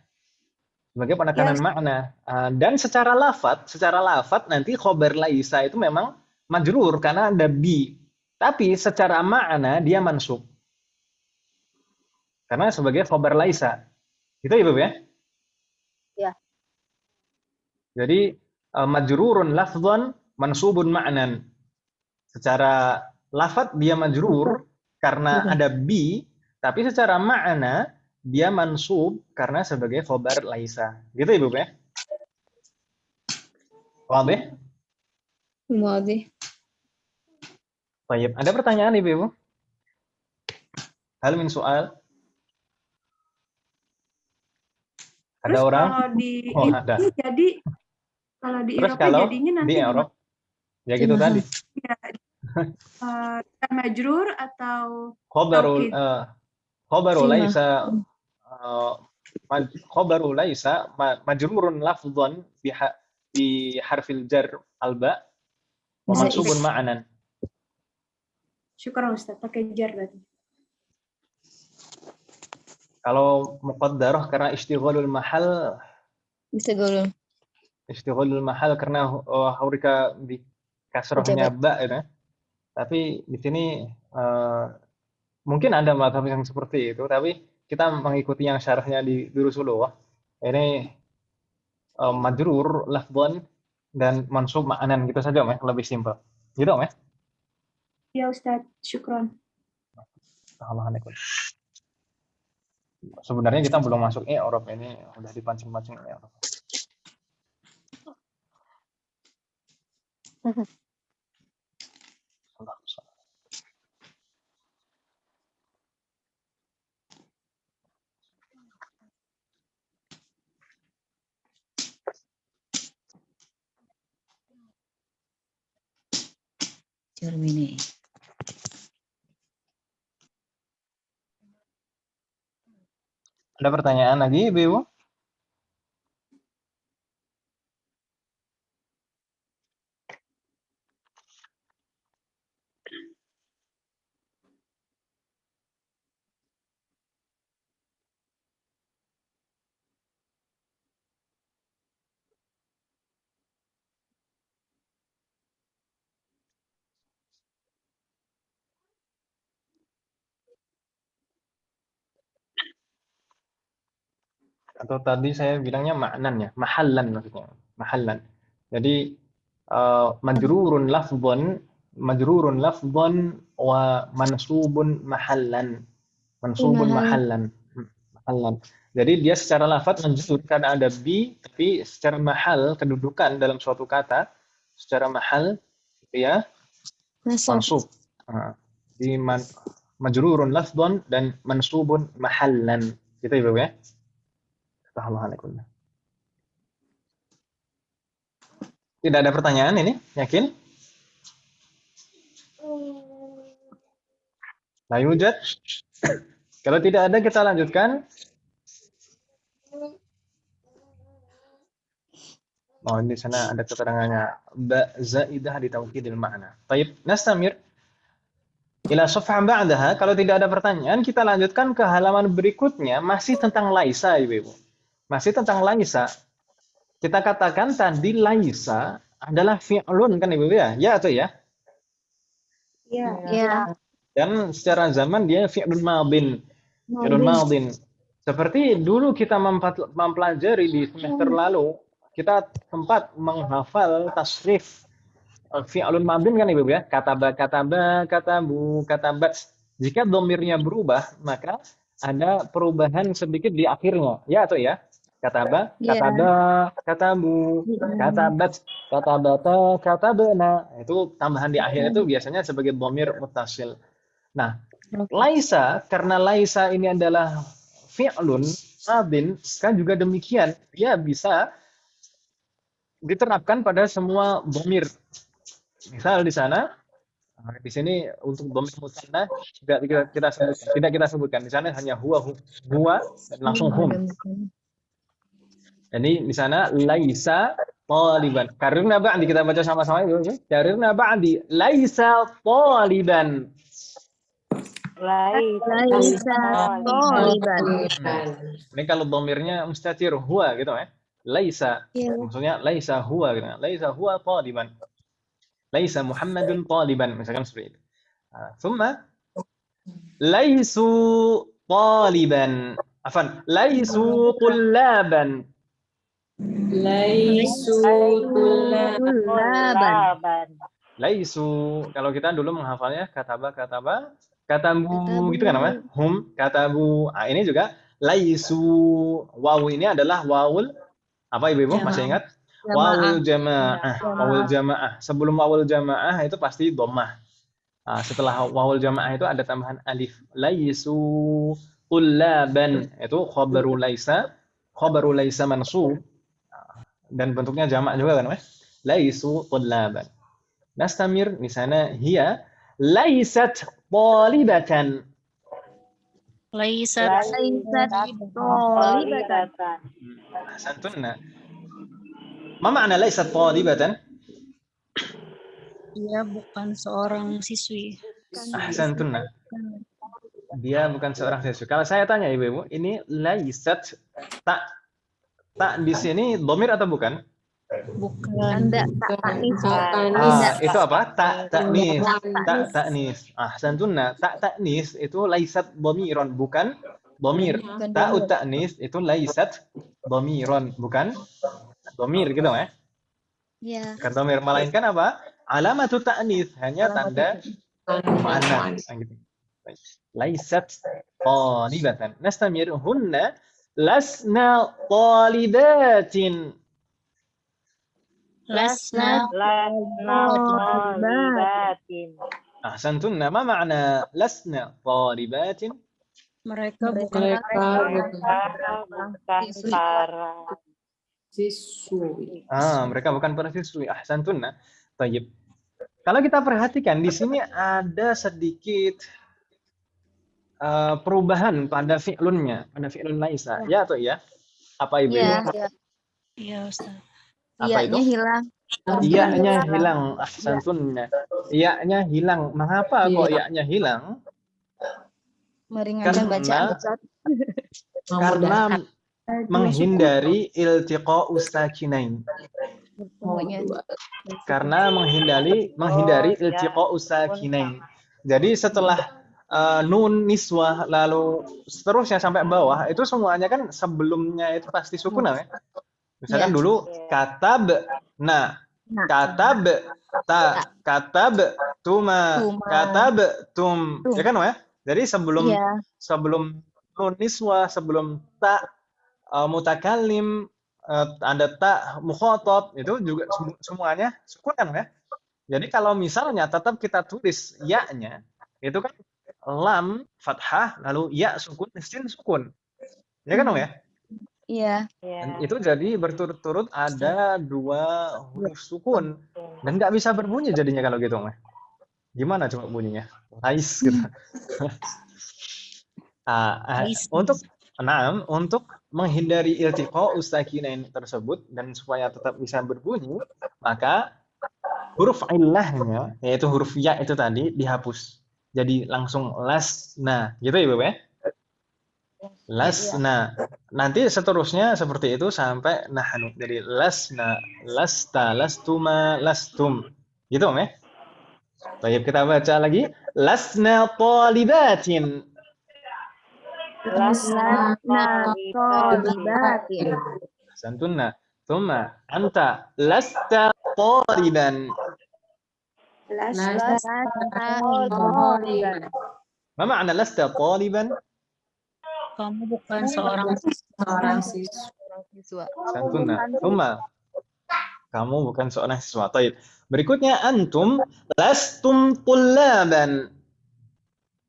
sebagai penekanan makna. Dan secara lafat nanti khobar laisa itu memang majrur karena ada bi. Tapi secara makna dia mansub. Karena sebagai khobar laisa. Gitu Ibu ya? Ya. Jadi majrurun lafdhan mansubun ma'nan. Secara lafaz dia majrur karena ada bi, tapi secara makna dia mansub karena sebagai khobar laisa. Gitu Ibu ya? Wadih? Wadih. Baik, ada pertanyaan Ibu? Hal min soal? Ada orang? Kalau di ada. jadi kalau di Terus Eropa kalau jadinya nanti di Eropa ya gitu tadi. Majrur atau khobaru laisa khobaru laisa majrurun lafdhan bi harfil jar alba wa mansubun ma'anan. Syukur Ustaz, pakai jar berarti. Kalau muqaddarah karena istighalul mahal, istighalul mahal karena hurika di kasrahnya ba ya. Tapi di sini mungkin ada mazhab yang seperti itu, tapi kita mengikuti yang syarahnya di Durusulullah. Ini majrur lafdhan dan mansub ma'anan gitu saja, Mas, lebih simpel. Gitu, Mas? Ya Ustaz, syukron. Sebenarnya kita belum masuk Eropa, ini udah dipancing-pancing Eropa. Germany. Ada pertanyaan lagi, Ibu? Atau tadi saya bilangnya ma'nan ya, mahallan maksudnya. Mahallan. Jadi majrurun lafdhan wa mansubun mahallan. Mansubun mahallan. Mahallan. Jadi dia secara lafaz majrur karena ada bi, tapi secara mahal kedudukan dalam suatu kata secara mahal ya mansub. Di majrurun lafdhan dan mansubun mahallan. Gitu ya, Ibu ya. Alhamdulillah. Tidak ada pertanyaan ini? Yakin? La yujad? Kalau tidak ada kita lanjutkan. Oh, di sana ada keterangannya ba zaidah di taukidil ma'na. Baik, nastamir ila safha ba'daha. Kalau tidak ada pertanyaan, kita lanjutkan ke halaman berikutnya masih tentang laisa, Ibu. Masih tentang laisa. Kita katakan tadi laisa adalah fi'lun kan Ibu ya? Ya atau ya? Iya. Iya. Dan secara zaman dia fi'lun madin. Fi'lun madin. Seperti dulu kita mempelajari di semester lalu, kita sempat menghafal tasrif fi'lun madin kan Ibu ya? Kataba, katabu, katabat. Jika domirnya berubah, maka ada perubahan sedikit di akhirnya. Ya atau ya? Kataba, katada, katabu, katabat, katabata, katabana. Itu tambahan di akhir itu biasanya sebagai dhamir muttasil. Nah, laisa, karena laisa ini adalah fi'lun madin, kan juga demikian. Dia bisa diterapkan pada semua dhamir. Misal di sana, di sini untuk dhamir musanna tidak kita sebutkan. Di sana hanya huwa dan langsung hum. Jadi di sana laisa taliban. Karirna ba'di kita baca sama-sama itu. Karirna ba'di laisa taliban. Laisa taliban. Ini kalau dhamirnya mustatir huwa gitu ya. Laisa. Maksudnya laisa huwa gitu. Laisa huwa taliban. Laisa Muhammadun taliban misalkan seperti itu. Thumma laisu taliban. Afan, laisu tullaban. Laisu tullaban. Laisu, kalau kita dulu menghafalnya katabu gitu kan namanya? Hum, katabu. Ini juga laisu. Wawu ini adalah wawul apa Ibu? Masih ingat? Wawul jamaah. Wawul jamaah. Sebelum wawul jamaah itu pasti dhammah. Setelah wawul jamaah itu ada tambahan alif. Laisu tullaban. Itu khabaru laisa mansub. Dan bentuknya jamak juga kan, laisu tullaban. Nastamir di sana hiya laisat talibatan. Laisat Talibatan. Ahsantunna. Ma makna laisat talibatan? dia bukan seorang siswi. Ahsantunna. Dia bukan seorang siswi. Kalau saya tanya Ibu, ini laisat tak di sini dhamir atau bukan? Bukan. Itu apa? Ta'nis. Ta'nis. Ahsantunna. Ta'nis itu laisat dhamiron, bukan dhamir. Ta'ut ta'nis itu laisat dhamiron, bukan dhamir gitu ya. Iya. Bukan dhamir, melainkan apa? Alamatu ta'nis, hanya tanda muannas gitu. Laisat talibatan. Nastamir hunna lasna talibatin. Lasna Talibatin. Ahsantunna. Ma makna lasna talibatin? mereka bukan siswi. Mereka bukan para siswi. Ahsantunna. Tayyib. Kalau kita perhatikan di sini ada sedikit perubahan pada fi'lunnya, pada fi'lun laisa. Ya atau ya? Apa Ibu? Iya Ustaz. Apa itu? Iya-nya hilang. Iya-nya hilang. Ahsantunna. Iya-nya hilang. Mengapa kok iya-nya hilang? Meringankan bacaan. Karena menghindari iltiqa'us sakinain. Karena menghindari iltiqa'us sakinain. Jadi setelah nun niswah lalu seterusnya sampai bawah itu semuanya kan sebelumnya itu pasti sukun ya. Misalkan dulu katab na, katab ta, katab tuma, katab tum. Ya kan ya? Jadi sebelum nun niswah, sebelum ta mutakallim, ada ta mukhatab itu juga semuanya sukun kan ya. Jadi kalau misalnya tetap kita tulis ya-nya itu kan lam fathah lalu ya sukun, sin sukun. Ya kan ya? Iya. Dan itu jadi berturut-turut ada 2 huruf sukun dan nggak bisa berbunyi jadinya kalau gitu mah. Gimana coba bunyinya? Lais gitu. Untuk menghindari iltiqa ustakinain tersebut dan supaya tetap bisa berbunyi, maka huruf illahnya yaitu huruf ya itu tadi dihapus. Jadi langsung lasna, gitu ya, Bapak ya? Lasna. Nanti seterusnya seperti itu sampai nahnu. Jadi lasna, lasta, lastuma, lastum. Gitu, Om ya? Baik, kita baca lagi. Lasna talibatin. Lasna talibatin. Santunna. Thumma anta lasta taliban. Lasta taliban. Ma ma'na lasta taliban? Kamu bukan seorang Siswa. Santunna. Thumma kamu bukan seorang siswa. Baik. Berikutnya antum lastum tullaban.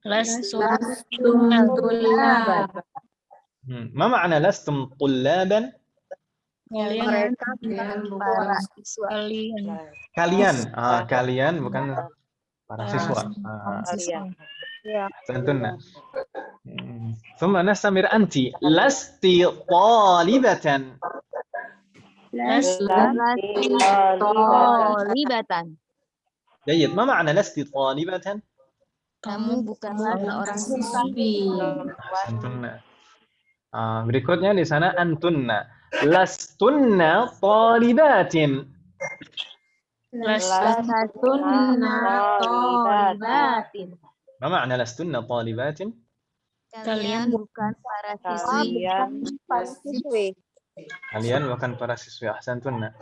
lastum tullaban. Ma ma'na lastum tullaban? kalian Para siswa. kalian Kalian bukan para siswa. Santunna. Thumma nastamir anti lasti talibatan. Talibatan. Baik, ma ma'na lasti talibatan? Kamu bukanlah seorang siswi. Santunna. Berikutnya di sana antunna. Lastunna talibatin. Lastunna talibatin. Ma ma'na lastunna talibatin? Kalian bukan para siswi. Kalian bukan para siswi. Ahsantunna.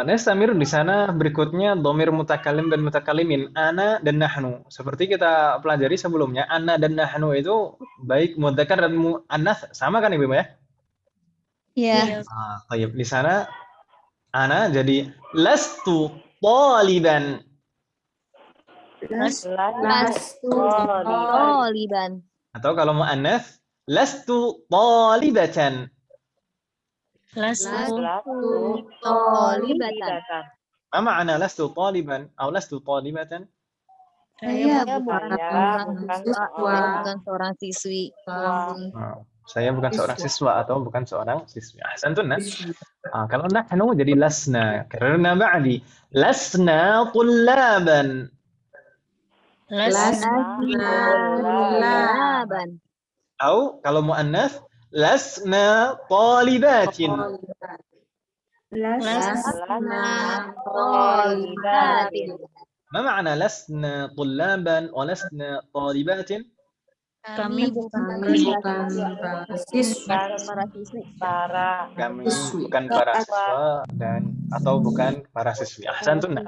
Nestamir di sana berikutnya dhamir mutakallim dan mutakalimin ana dan nahnu. Seperti kita pelajari sebelumnya, ana dan nahnu itu baik mudzakkar dan muannats sama kan Ibu ya? Iya. Baik, di sana ana jadi lastu taliban. Lastu taliban. Atau kalau muannats lastu talibatan. lastu Talibatan. Ma ma'na lastu taliban atau lastu talibatan? Saya bukan seorang siswi. Saya bukan seorang siswa atau bukan seorang siswi. Ahsantunna. Kalau nahnu jadi lasna. Karena ba'di lasna tullaban. Taliban. Atau kalau muannats lasna talibatin. Talibatin. Ma ma'na lasna tullaban wa lasna talibatin? kami bukan para siswa. Kami bukan para siswa dan atau bukan para siswi. Ahsantunna.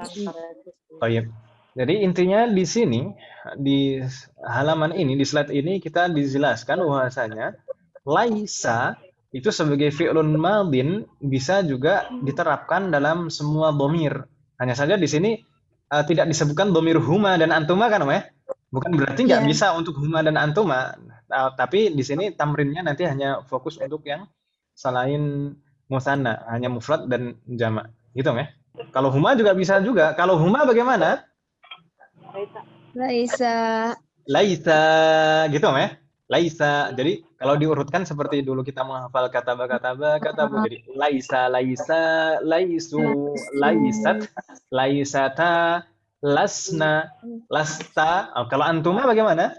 Baik. Jadi intinya di sini di halaman ini di slide ini kita dijelaskan bahwasanya laisa itu sebagai fi'lun madin bisa juga diterapkan dalam semua dhamir. Hanya saja di sini tidak disebutkan dhamir huma dan antuma kan, ya? Bukan berarti nggak bisa untuk huma dan antuma. Tapi di sini tamrinnya nanti hanya fokus untuk yang selain musanna, hanya mufrad dan jamak. Gitu ya. Kalau huma juga bisa juga. Kalau huma bagaimana? Laisa. Gitu ya. Laisa. Jadi kalau diurutkan seperti dulu kita menghafal katabu jadi laisa, laisu, laisat, laisata, lasna, lasta. Kalau antuma bagaimana?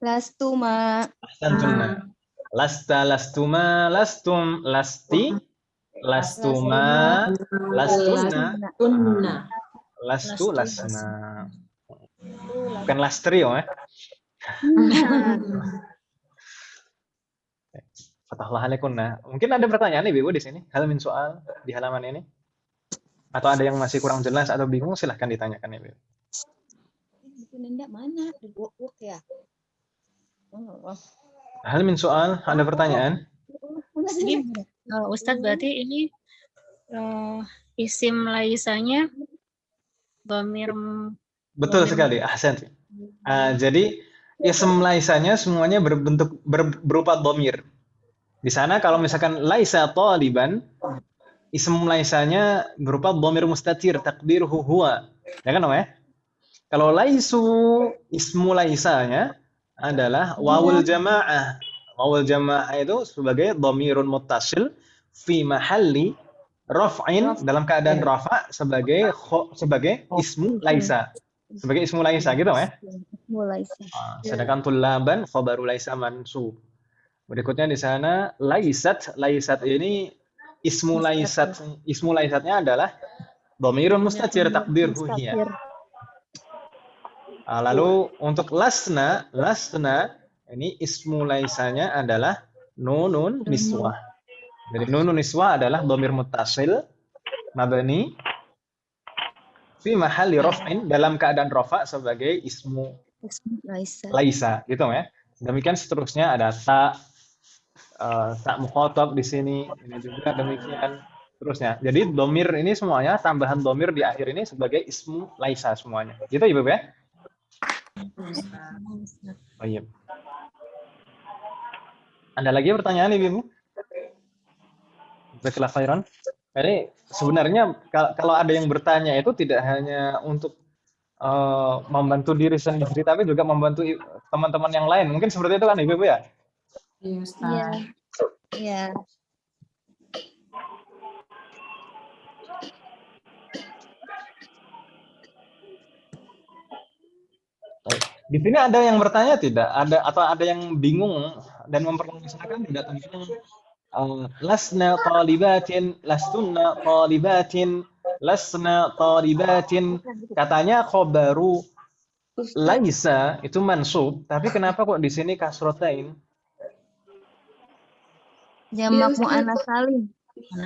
Lastuma. Ahsantunna. Lasta, lastuma, lastum, lasti, lastuma, lastuna, lastu, lasna. bukan lastri ya. Fatahlah alaikunna. Mungkin ada pertanyaan nih Ibu di sini. Hal min soal di halaman ini. Atau ada yang masih kurang jelas atau bingung silahkan ditanyakan Ibu. Buku Nanda mana? Di buku ya. Oh. Hal min soal, ada pertanyaan? Ini, Ustadz berarti ini isim laisanya dhamir Betul sekali, ahsan. Jadi ism laisanya semuanya berupa dhamir. Di sana kalau misalkan laisa taliban, ism laisanya berupa dhamir mustatir, takdiruhu huwa. Ya kan, ya? Kalau laisu ismu laisanya adalah wawul jamaah. Wawul jamaah itu sebagai dhamirun muttasil fi mahalli raf'in, dalam keadaan rafa sebagai ismu laisa. Sebagai ismu laisa gitu ya. Ismu laisa. Sedangkan tullaban khabaru laisa mansub. Berikutnya di sana laisat ini ismu laisatnya adalah dhamirun mustatir takdirhu hiya. Lalu untuk lasna ini ismu laisanya adalah nunun niswah. Jadi nunun niswah adalah dhamir muttasil mabni fi mahalli raf'in, dalam keadaan rafa sebagai ismu laisa gitu ya. Demikian seterusnya ada ta mukhatab di sini, ini juga demikian terusnya. Jadi dhamir ini semuanya, tambahan dhamir di akhir ini sebagai ismu laisa semuanya. Gitu Ibu ya? Oh, iya. Ada lagi pertanyaan Ibu? Jazakallahu khairan. Jadi sebenarnya kalau ada yang bertanya itu tidak hanya untuk membantu diri sendiri, tapi juga membantu teman-teman yang lain. Mungkin seperti itu kan Ibu ya? Iya, Ustaz. Iya. Di sini ada yang bertanya tidak? Atau ada yang bingung dan mempertanyakan tidak tentang lasna talibatin, lastunna talibatin, lasna talibatin. Katanya khobaru laisa itu mansub, tapi kenapa kok di sini kasrotain? Jamak muannas salim.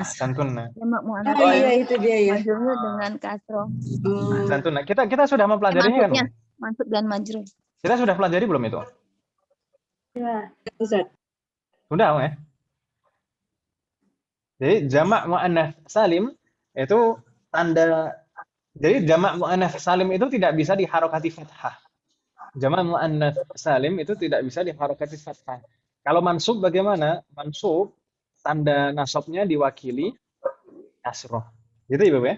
Santunna. Jamak muannas Oh salim. iya, itu dia ya. Majrurnya dengan kasroh. Santunna. Kita sudah mempelajarinya kan? Maksudnya mansub dan majrur. Kita sudah pelajari belum itu? Ya, Ustaz. Sudah, ya. Jadi jamak muannats salim itu tanda. Jadi jamak muannats salim itu tidak bisa diharokati fathah. Jamak muannats salim itu tidak bisa diharokati fathah. Kalau mansub bagaimana? Mansub tanda nasabnya diwakili kasroh. Gitu Ibu ya?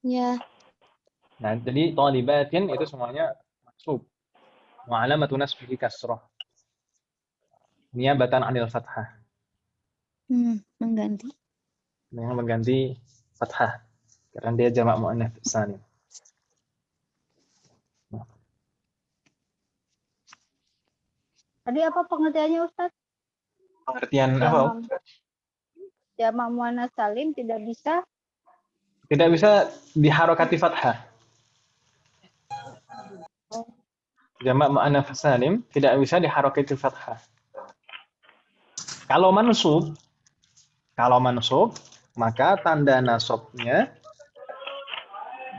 Ya. Nah, jadi thalibatin itu semuanya mansub. Wa alamatu nasbihi kasroh. Niyabatan 'anil fathah. Mengganti. Yang mengganti fathah. Karena dia jamak muannats salim. Tadi apa pengertiannya Ustaz? Pengertian apa? Jamak muannats salim tidak bisa diharokati fathah. Jamak muannats salim tidak bisa diharokati fathah. Kalau mansub maka tanda nasabnya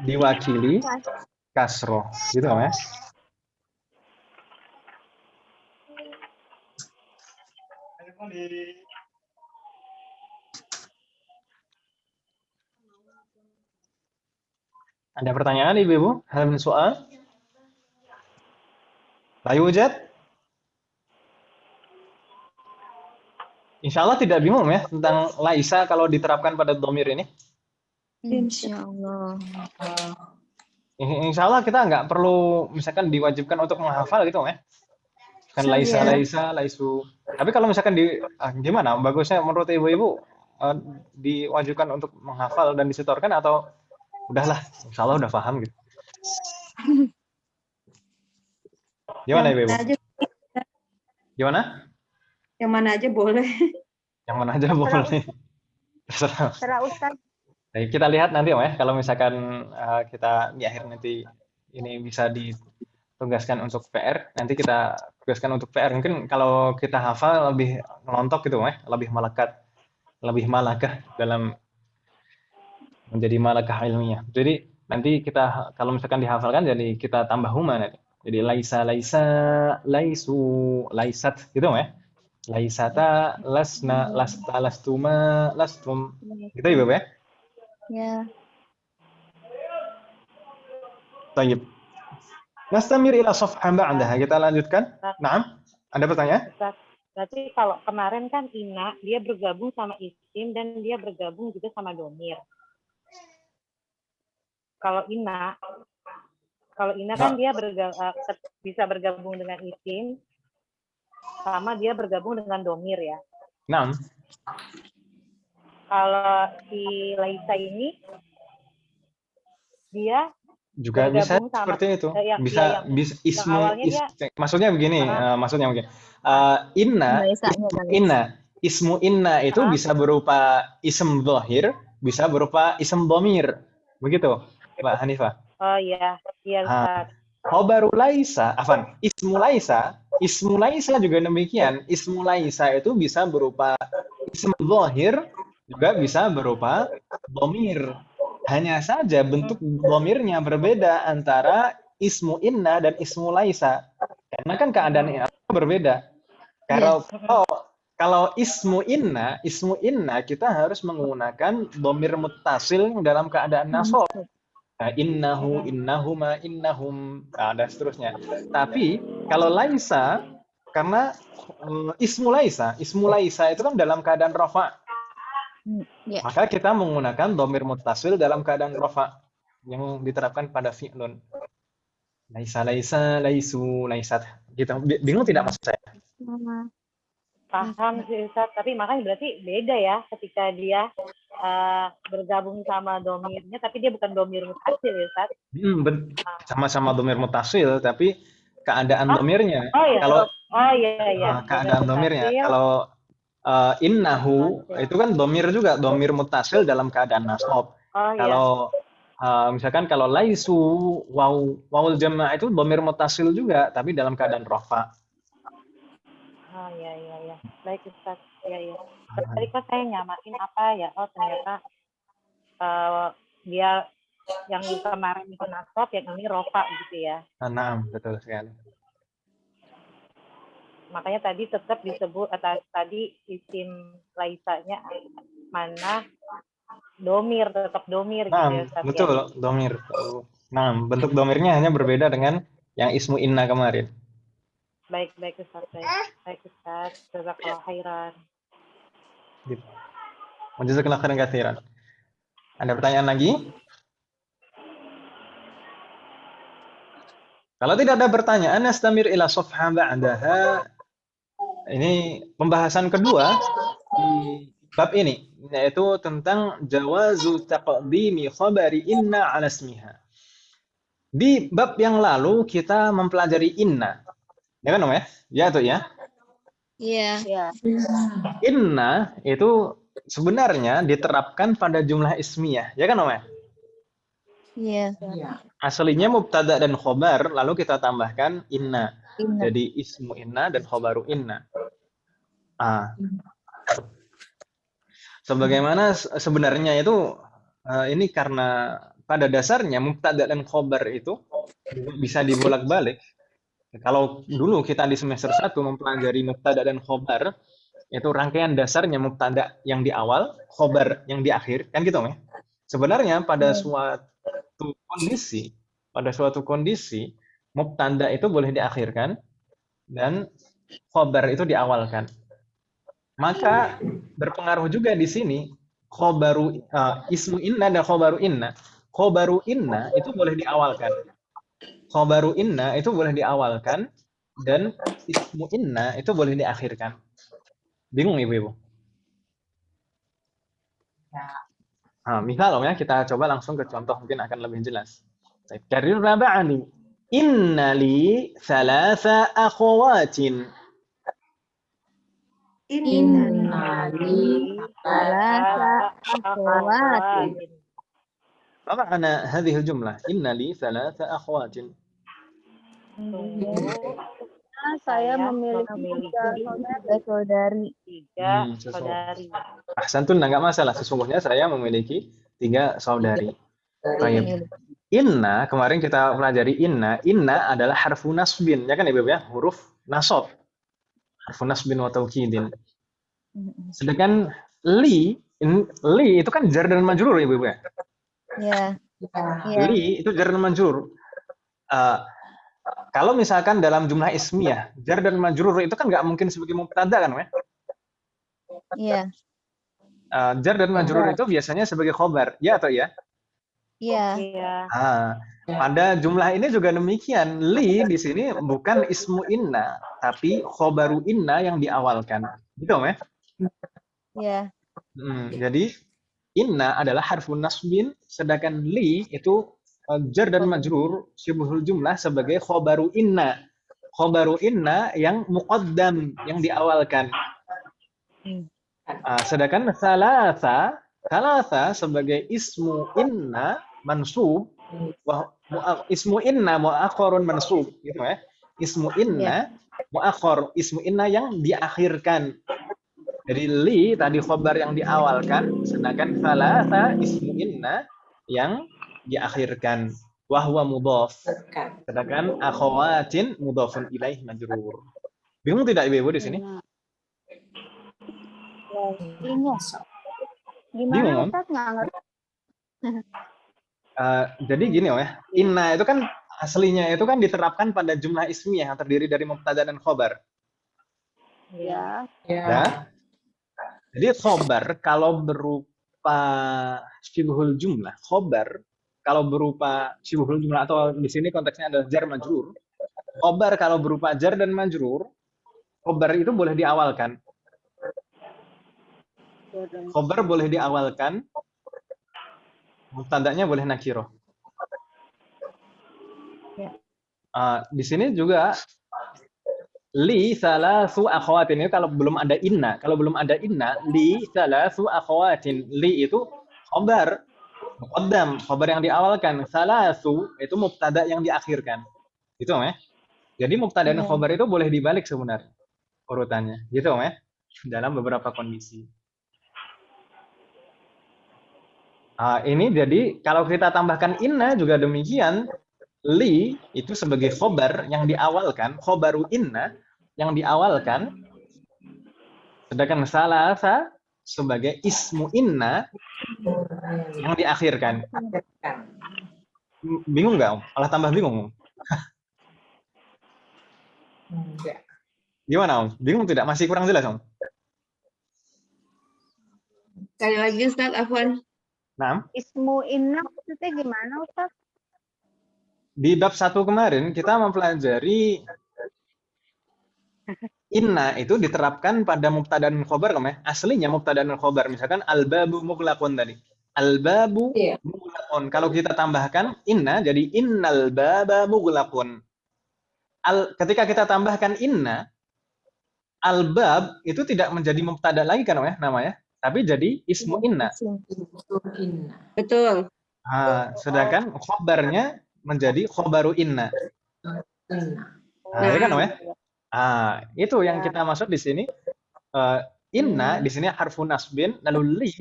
diwakili kasroh, gitu ya. Ada pertanyaan Ibu? Hal min soal? La yujad? Insya Allah tidak bingung ya tentang laisa kalau diterapkan pada dhamir ini. Insya Allah. Insya Allah kita nggak perlu misalkan diwajibkan untuk menghafal gitu ya. Kan laisa, laisu. Tapi kalau misalkan gimana? Bagusnya menurut ibu-ibu diwajibkan untuk menghafal dan disetorkan atau udahlah, insya Allah udah paham gitu. Gimana ibu-ibu? Gimana? Yang mana aja boleh. Yang mana aja boleh. Terserah Ustaz. Baik, kita lihat nanti ya, kalau misalkan kita di akhir nanti ini bisa tugaskan untuk PR. Nanti kita tugaskan untuk PR. Mungkin kalau kita hafal lebih ngelontok gitu, lebih melekat, lebih malakah dalam menjadi malakah ilmiah. Jadi nanti kita kalau misalkan dihafalkan, jadi kita tambah huma nanti. Jadi laisa, laisa, laisu, laisat gitu ya. Laisata, lasna, lasta, lastuma, lastum. Gitu ya, Bapak ya? Ya. Baik. Nastamir ila safhan ba'daha. Kita lanjutkan. Naam. Ada pertanyaan? Berarti kalau kemarin kan ina, dia bergabung sama isim dan dia bergabung juga sama domir. Kalau ina kan dia bisa bergabung dengan isim, sama dia bergabung dengan domir ya. Naam. Kalau si Laisa ini, dia juga bisa sama, seperti itu. bisa maksudnya begini, ismu inna itu bisa berupa ism zahir, bisa berupa ism dhamir. Begitu, Mbak Hanifah. Oh iya, Ustaz. Khabaru laisa, ismu laisa juga demikian. Ismu laisa itu bisa berupa ism zahir, juga bisa berupa dhamir. Hanya saja bentuk dhamirnya berbeda antara ismu inna dan ismu laisa. Karena kan keadaannya berbeda. Kalau ismu inna kita harus menggunakan dhamir muttasil dalam keadaan nasab. Innahu, innahuma, innahum, dan seterusnya. Tapi kalau laisa, karena ismu laisa itu kan dalam keadaan rafa. Maka kita menggunakan dhamir muttasil dalam keadaan rafa yang diterapkan pada fi'lun. Laisa, laisa, laisu, laisat. Gitu. Bingung tidak maksud saya? Paham sih Ustaz, tapi makanya berarti beda ya ketika dia bergabung sama domirnya, tapi dia bukan domir muttasil ya Ustaz? Sama-sama domir muttasil, tapi keadaan domirnya. Keadaan domirnya. Kalau innahu itu kan domir juga, domir muttasil dalam keadaan nasab. Kalau misalkan kalau laisu wawul jama' itu domir muttasil juga, tapi dalam keadaan rafa. Iya. Baik Ustaz. Iya. Tadi kok saya nyamain apa ya? Oh ternyata dia yang kemarin itu nasab, yang ini rafa gitu ya. Nah, betul sekali. Makanya tadi tetap disebut tadi isim laisanya mana domir, tetap domir gitu ya Ustaz. Betul, ya? Domir. Nah, bentuk domirnya hanya berbeda dengan yang ismu inna kemarin. Baik Ustaz. Baik Ustaz. Jazakallahu khairan. Jazakallahu khairan katsiran. Ada pertanyaan lagi? Kalau tidak ada pertanyaan, nastamir ila safha ba'daha. Ini pembahasan kedua di bab ini, yaitu tentang jawazu taqdimi khabari inna ala ismiha. Di bab yang lalu kita mempelajari inna. Ya kan, Om ya? Ya tuh ya? Iya. Inna itu sebenarnya diterapkan pada jumlah ismiyah. Ya kan, Om ya? Iya. Aslinya mubtada dan khobar, lalu kita tambahkan inna. Jadi ismu inna dan khobaru inna. Sebagaimana sebenarnya itu ini karena pada dasarnya mubtada dan khobar itu bisa dibolak-balik. Kalau dulu kita di semester 1 mempelajari mubtada dan khobar, itu rangkaian dasarnya mubtada yang di awal, khobar yang di akhir, kan gitu ya. Sebenarnya pada suatu kondisi mubtada itu boleh diakhirkan dan khobar itu diawalkan. Maka berpengaruh juga di sini khobaru ismu inna dan khobaru inna. Khobaru inna itu boleh diawalkan. Khobaru inna itu boleh diawalkan dan ismu inna itu boleh diakhirkan. Bingung Ibu-ibu? Misal ya, kita coba langsung ke contoh, mungkin akan lebih jelas. Karir raba'ani. Inna li thalatha akhawatin. Inna li thalatha akhawatin. ما معنى هذه الجملة؟ إن لي ثلاث أخوات. Saya memiliki tiga saudari. Tiga sesuatu. saudari. Ahsantun, nggak masalah. Sesungguhnya saya memiliki 3 saudari. Baik. Inna, kemarin kita pelajari inna. Inna adalah harfu nasbin, ya kan Ibu ya? Huruf nasab. Harfu nasbin wa taukidin. Sedangkan li itu kan jar dan majrur Ibu ya? Ya. Li itu jar dan majrur. Kalau misalkan dalam jumlah ismiyah, jar dan majrur itu kan nggak mungkin sebagai mubtada kan ya? Iya. Jar dan majrur itu biasanya sebagai khobar, ya atau ya? Iya. Pada jumlah ini juga demikian. Li di sini bukan ismu inna, tapi khobaru inna yang diawalkan. Gitu ya? Iya. Jadi inna adalah harfun nasbin, sedangkan li itu jar dan majrur syibhul jumlah sebagai khobaru inna. Khobaru inna yang muqaddam, yang diawalkan. Sedangkan salasa sebagai ismu inna mansub, ismu inna mu'akhorun mansub, gitu ya. Ismu inna mu'akhor, ismu inna yang diakhirkan. Jadi li tadi khobar yang diawalkan, sedangkan salasa ismu inna yang diakhirkan. Wahwa mudhaf. Sedangkan akhawatin mudhafun ilaih majrur. Bingung tidak Ibu di sini? Bingung. Gimana Bingung? Ustaz nggak ngerti? Jadi gini ya, inna itu kan aslinya itu kan diterapkan pada jumlah ismiyah yang terdiri dari mubtada dan khobar. Ya. Ya. Jadi khobar kalau berupa syibhul jumlah, khobar kalau berupa syibhul jumlah atau di sini konteksnya adalah jar majrur. Khobar kalau berupa jar dan majrur, khobar itu boleh diawalkan. Khobar boleh diawalkan, mubtadanya boleh nakiro. Di sini juga li salasu akhawatin ini kalau belum ada inna. Kalau belum ada inna, li salasu akhawatin. Li itu khobar, muqaddam, khobar yang diawalkan. Salasu itu mubtada yang diakhirkan. Gitu ya. Jadi mubtada dan khobar itu boleh dibalik sebenarnya urutannya. Gitu ya. Dalam beberapa kondisi. Ini jadi kalau kita tambahkan inna juga demikian. Li itu sebagai khobar yang diawalkan, khobaru inna yang diawalkan, sedangkan salasa sebagai ismu inna yang diakhirkan. Bingung nggak Om? Malah tambah bingung Om. Gimana Om? Bingung tidak? Masih kurang jelas Om? Sekali lagi Ustaz, Afwan. Nah, Ismu inna maksudnya gimana Ustaz? di bab 1 kemarin kita mempelajari inna itu diterapkan pada mubtada dan khobar ya. Aslinya mubtada dan khobar, misalkan al-babu mughlaqun tadi. Al-babu mughlaqun. Kalau kita tambahkan inna jadi innal baba mughlaqun. Ketika kita tambahkan inna, al-bab itu tidak menjadi mubtada lagi kan ya namanya, tapi jadi ismu inna. Betul. Sedangkan khobarnya menjadi khobaru inna. Ya kan ya? Itu yang kita maksud di sini. Inna di sini harfu nasbin, lalu li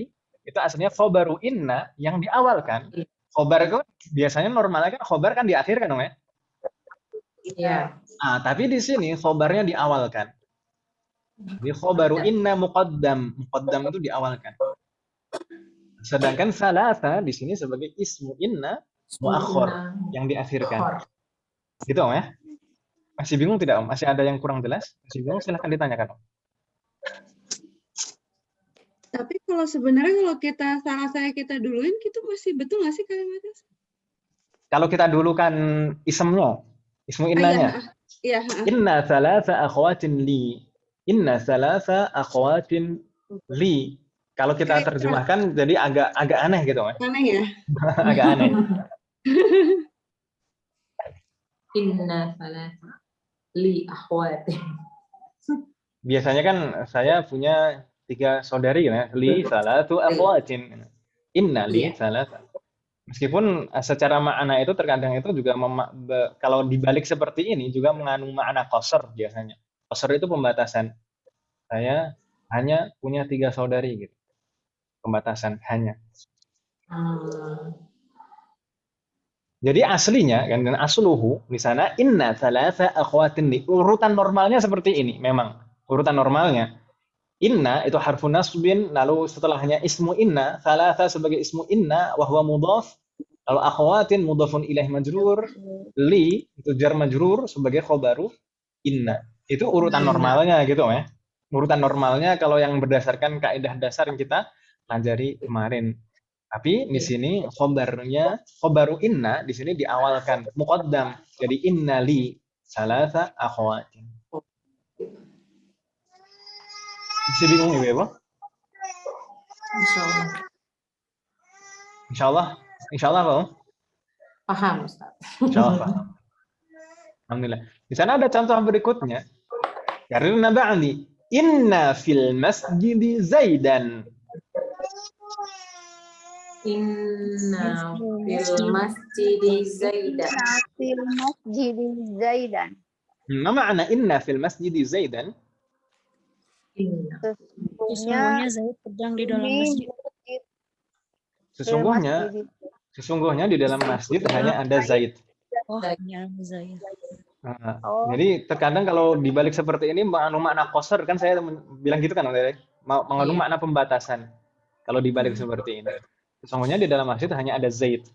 itu aslinya khobaru inna yang diawalkan. Khobar itu biasanya normalnya kan khobar kan diakhirkan ya. Iya. Tapi di sini khobarnya diawalkan. Di khobaru inna muqaddam. Muqaddam itu diawalkan. Sedangkan salasa di sini sebagai ismu inna muakhor yang diakhirkan. Gitu Om ya? Masih bingung tidak Om? Masih ada yang kurang jelas? Masih bingung silahkan ditanyakan Om. Tapi kalau sebenarnya kalau kita salah saya kita duluin, itu masih betul nggak sih kalimatnya? Kalau kita dulukan ismnya, ismu innanya. Iya. Inna salasa akhwatin li. Inna salasa akhwatin li. Kalau kita terjemahkan jadi agak aneh gitu Om. Aneh ya? Agak aneh. Inna salasa li akhwatin. Biasanya kan saya punya 3 saudari ya, li salatu akhwatin. Inna li salasa. Meskipun secara makna itu terkadang itu juga kalau dibalik seperti ini juga mengandung makna qasr biasanya. Qasr itu pembatasan. Saya hanya punya 3 saudari gitu. Pembatasan hanya. Jadi aslinya kan dan asluhu di sana inna thalatha akhwatin li. Urutan normalnya seperti ini memang. Urutan normalnya. Inna itu harfu nasbin, lalu setelahnya ismu inna, thalatha sebagai ismu inna wa huwa mudhaf. Lalu akhwatin mudhafun ilaih majrur, li itu jar majrur sebagai khobaru inna. Itu urutan normalnya gitu ya. Urutan normalnya kalau yang berdasarkan kaidah dasar yang kita pelajari kemarin. Tapi di sini khobaru inna di sini diawalkan muqaddam. Jadi inna li salatha akhwatin. Bisa bingung Ibu? Insyaallah. Insyaallah paham? Paham, Ustaz. Insyaallah paham. Alhamdulillah. Di sana ada contoh berikutnya. Karena ba'di inna fil masjidi Zaidan. Inna fil masjidi Zaidan. Fil masjidi Zaidan. Ma ma'na inna fil masjidi Zaidan? Sesungguhnya Zaid sedang di dalam masjid. Sesungguhnya di dalam masjid hanya ada Zaid. Oh, hanya Zaid. Jadi terkadang kalau dibalik seperti ini mengandung makna qasr kan saya bilang gitu kan mengandung makna pembatasan. Kalau dibalik seperti ini. Sesungguhnya di dalam masjid hanya ada Zaid.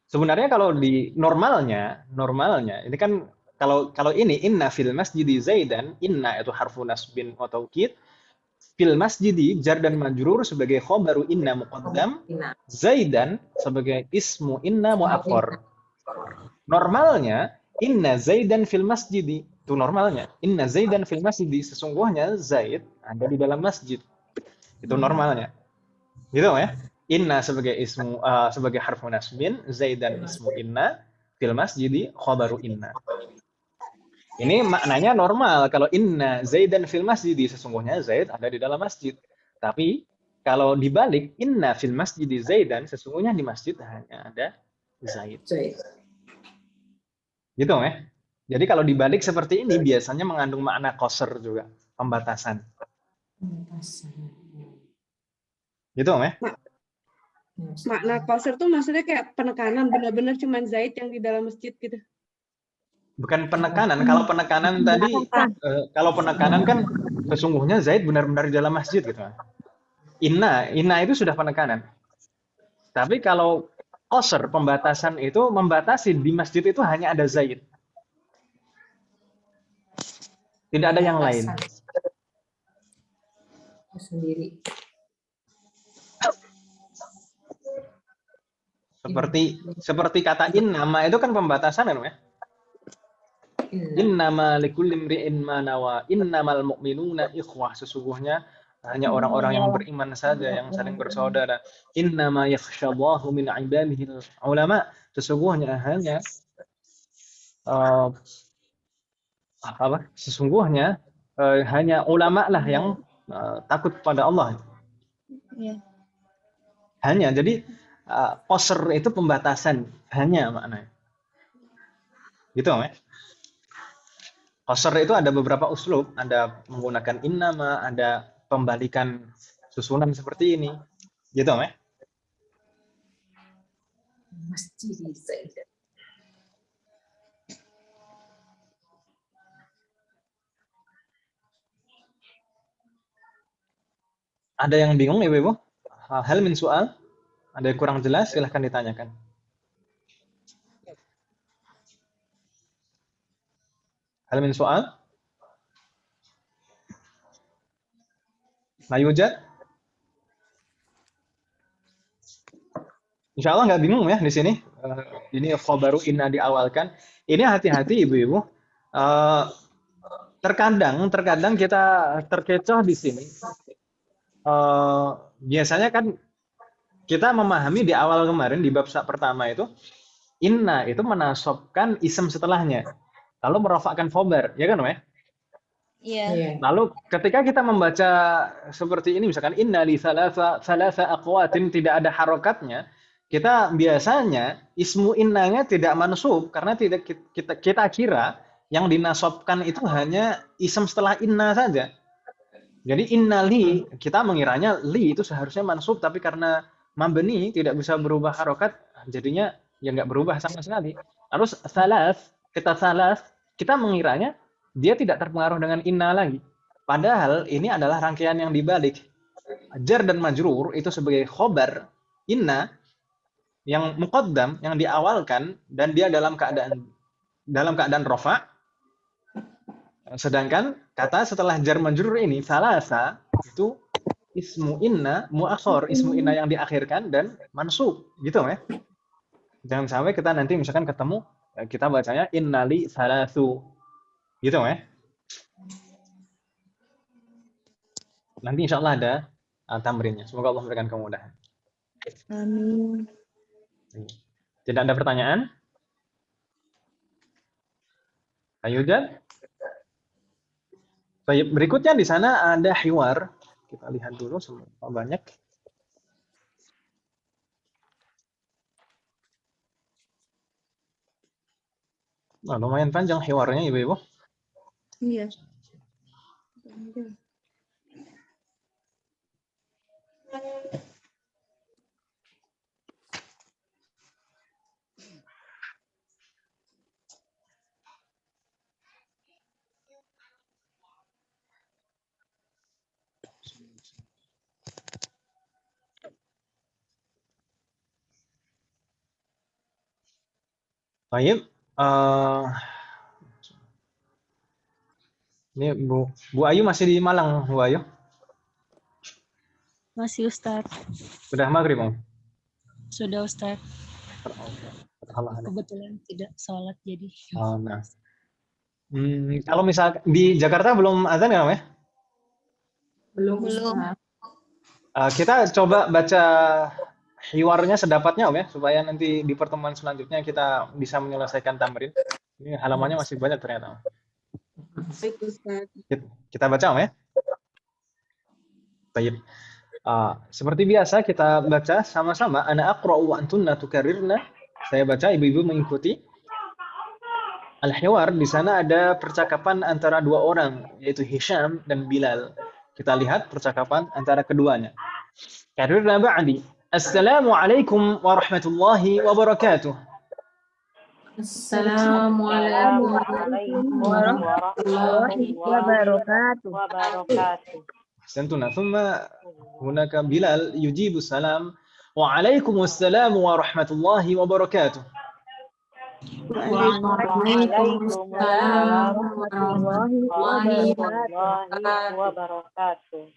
Sebenarnya kalau di normalnya ini kan kalau ini inna fil masjidi Zaidan, inna itu harfu nasbin wa taukid. Fil masjidi jar dan majrur sebagai khobaru inna muqaddam, Zaidan sebagai ismu inna muakhkhar. Normalnya inna Zaidan fil masjidi, itu normalnya. Inna Zaidan fil masjidi, sesungguhnya Zaid ada di dalam masjid. Itu normalnya. Gitu ya. Inna sebagai ismu sebagai harfu nasbin, Zaidan ismu inna, fil masjidi khobaru inna. Ini maknanya normal. Kalau inna Zaidan fil masjid, sesungguhnya Zaid ada di dalam masjid. Tapi kalau dibalik inna fil masjid Zaidan, sesungguhnya di masjid hanya ada Zaid. Gitu ya. Jadi kalau dibalik seperti ini biasanya mengandung makna qasr juga, pembatasan. Gitu ya. Makna qasr tuh maksudnya kayak penekanan, benar-benar cuma Zaid yang di dalam masjid gitu. Bukan penekanan. Kalau penekanan tadi, kalau penekanan kan sesungguhnya Zaid benar-benar di dalam masjid gitu. Inna itu sudah penekanan. Tapi kalau qasr, pembatasan itu membatasi di masjid itu hanya ada Zaid. Tidak ada yang lain. Sendiri. Seperti kata innama itu kan pembatasan kan ya? Innama likulli imri'in ma nawa, innamal mu'minuna ikhwah, sesungguhnya hanya orang-orang yang beriman saja yang saling bersaudara. Innama yakhshallahu min ibadihil ulama, sesungguhnya hanya hanya ulama lah yang takut pada Allah. Hanya, jadi qasr itu pembatasan, hanya maknanya. Gitu ya. Qasr itu ada beberapa uslub, ada menggunakan innama, ada pembalikan susunan seperti ini. Gitu ya. Masjid Zaidan. Ada yang bingung Ibu? Hal min soal? Ada yang kurang jelas? Silahkan ditanyakan. Hal min soal? La yujad? Insya Allah nggak bingung ya di sini. Ini khobaru inna diawalkan. Ini hati-hati ibu-ibu. Terkadang kita terkecoh di sini. Biasanya kan kita memahami di awal kemarin di bab pertama itu inna itu menasobkan ism setelahnya. Lalu merofakkan khobar, ya kan, Weh? Iya. Lalu ketika kita membaca seperti ini, misalkan inna li thalatha aqwatin, tidak ada harokatnya, kita biasanya ismu innanya tidak mansub karena tidak kita kira yang dinasobkan itu hanya ism setelah inna saja. Jadi inna li, kita mengiranya li itu seharusnya mansub, tapi karena mabni tidak bisa berubah harokat, jadinya ya nggak berubah sama sekali. Terus salas, kita mengiranya dia tidak terpengaruh dengan inna lagi. Padahal ini adalah rangkaian yang dibalik. Jar dan majrur itu sebagai khobar inna yang muqaddam, yang diawalkan, dan dia dalam keadaan rofa. Sedangkan kata setelah jar majrur ini salasa itu ismu inna muakhir, ismu inna yang diakhirkan dan mansub, gitu ya. Jangan sampai kita nanti misalkan ketemu kita bacanya innali salasu, gitu ya. Nanti insya Allah ada tamrinnya. Semoga Allah memberikan kemudahan. Amin. Tidak ada pertanyaan? Ayo, Jan. Baik, berikutnya di sana ada hiwar. Kita lihat dulu seberapa banyak. Nah, lumayan panjang hiwarnya, Ibu-ibu. Iya. Baik. Ini Bu Ayu masih di Malang, Bu Ayu? Masih Ustadz. Sudah maghrib, Om? Sudah Ustadz. Allah. Kebetulan tidak sholat jadi. Oh, nah. Kalau misal di Jakarta belum azan ya, Om ya? Belum. Kita coba baca hiwarnya sedapatnya, Om ya, supaya nanti di pertemuan selanjutnya kita bisa menyelesaikan tamrin. Ini halamannya masih banyak ternyata, Om. Baik, Ustaz. Kita baca, Om ya. Baik. Seperti biasa kita baca sama-sama. Ana aqra'u wa antunna tukarrirna. Saya baca, ibu-ibu mengikuti. Al-hiwar, di sana ada percakapan antara dua orang, yaitu Hisham dan Bilal. Kita lihat percakapan antara keduanya. Karrirna ba'di. Assalamualaikum warahmatullahi wabarakatuh. Assalamualaikum warahmatullahi wabarakatuh. Santuna. Thumma hunaka Bilal yujibu salam. Waalaikumsalam warahmatullahi wabarakatuh. Waalaikumsalam warahmatullahi wabarakatuh.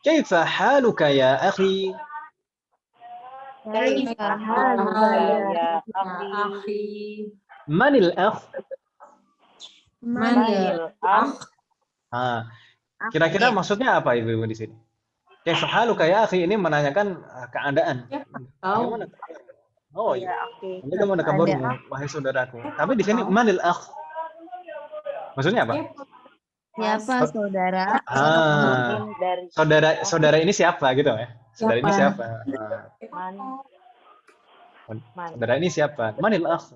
Kaifa haluka ya akhi? Kaifa haluka ya akhi? Manil akh? Manil akh? Kira-kira maksudnya apa ibu-ibu di sini? Kaifa haluka ya akhi, ini menanyakan keadaan. Bagaimana? Oh iya. Bagaimana kabarmu, wahai saudaraku? Tapi di sini manil akh? Maksudnya apa? Siapa saudara? Saudara ini siapa gitu ya? Saudara ini siapa? Saudara ini siapa? Manil akh?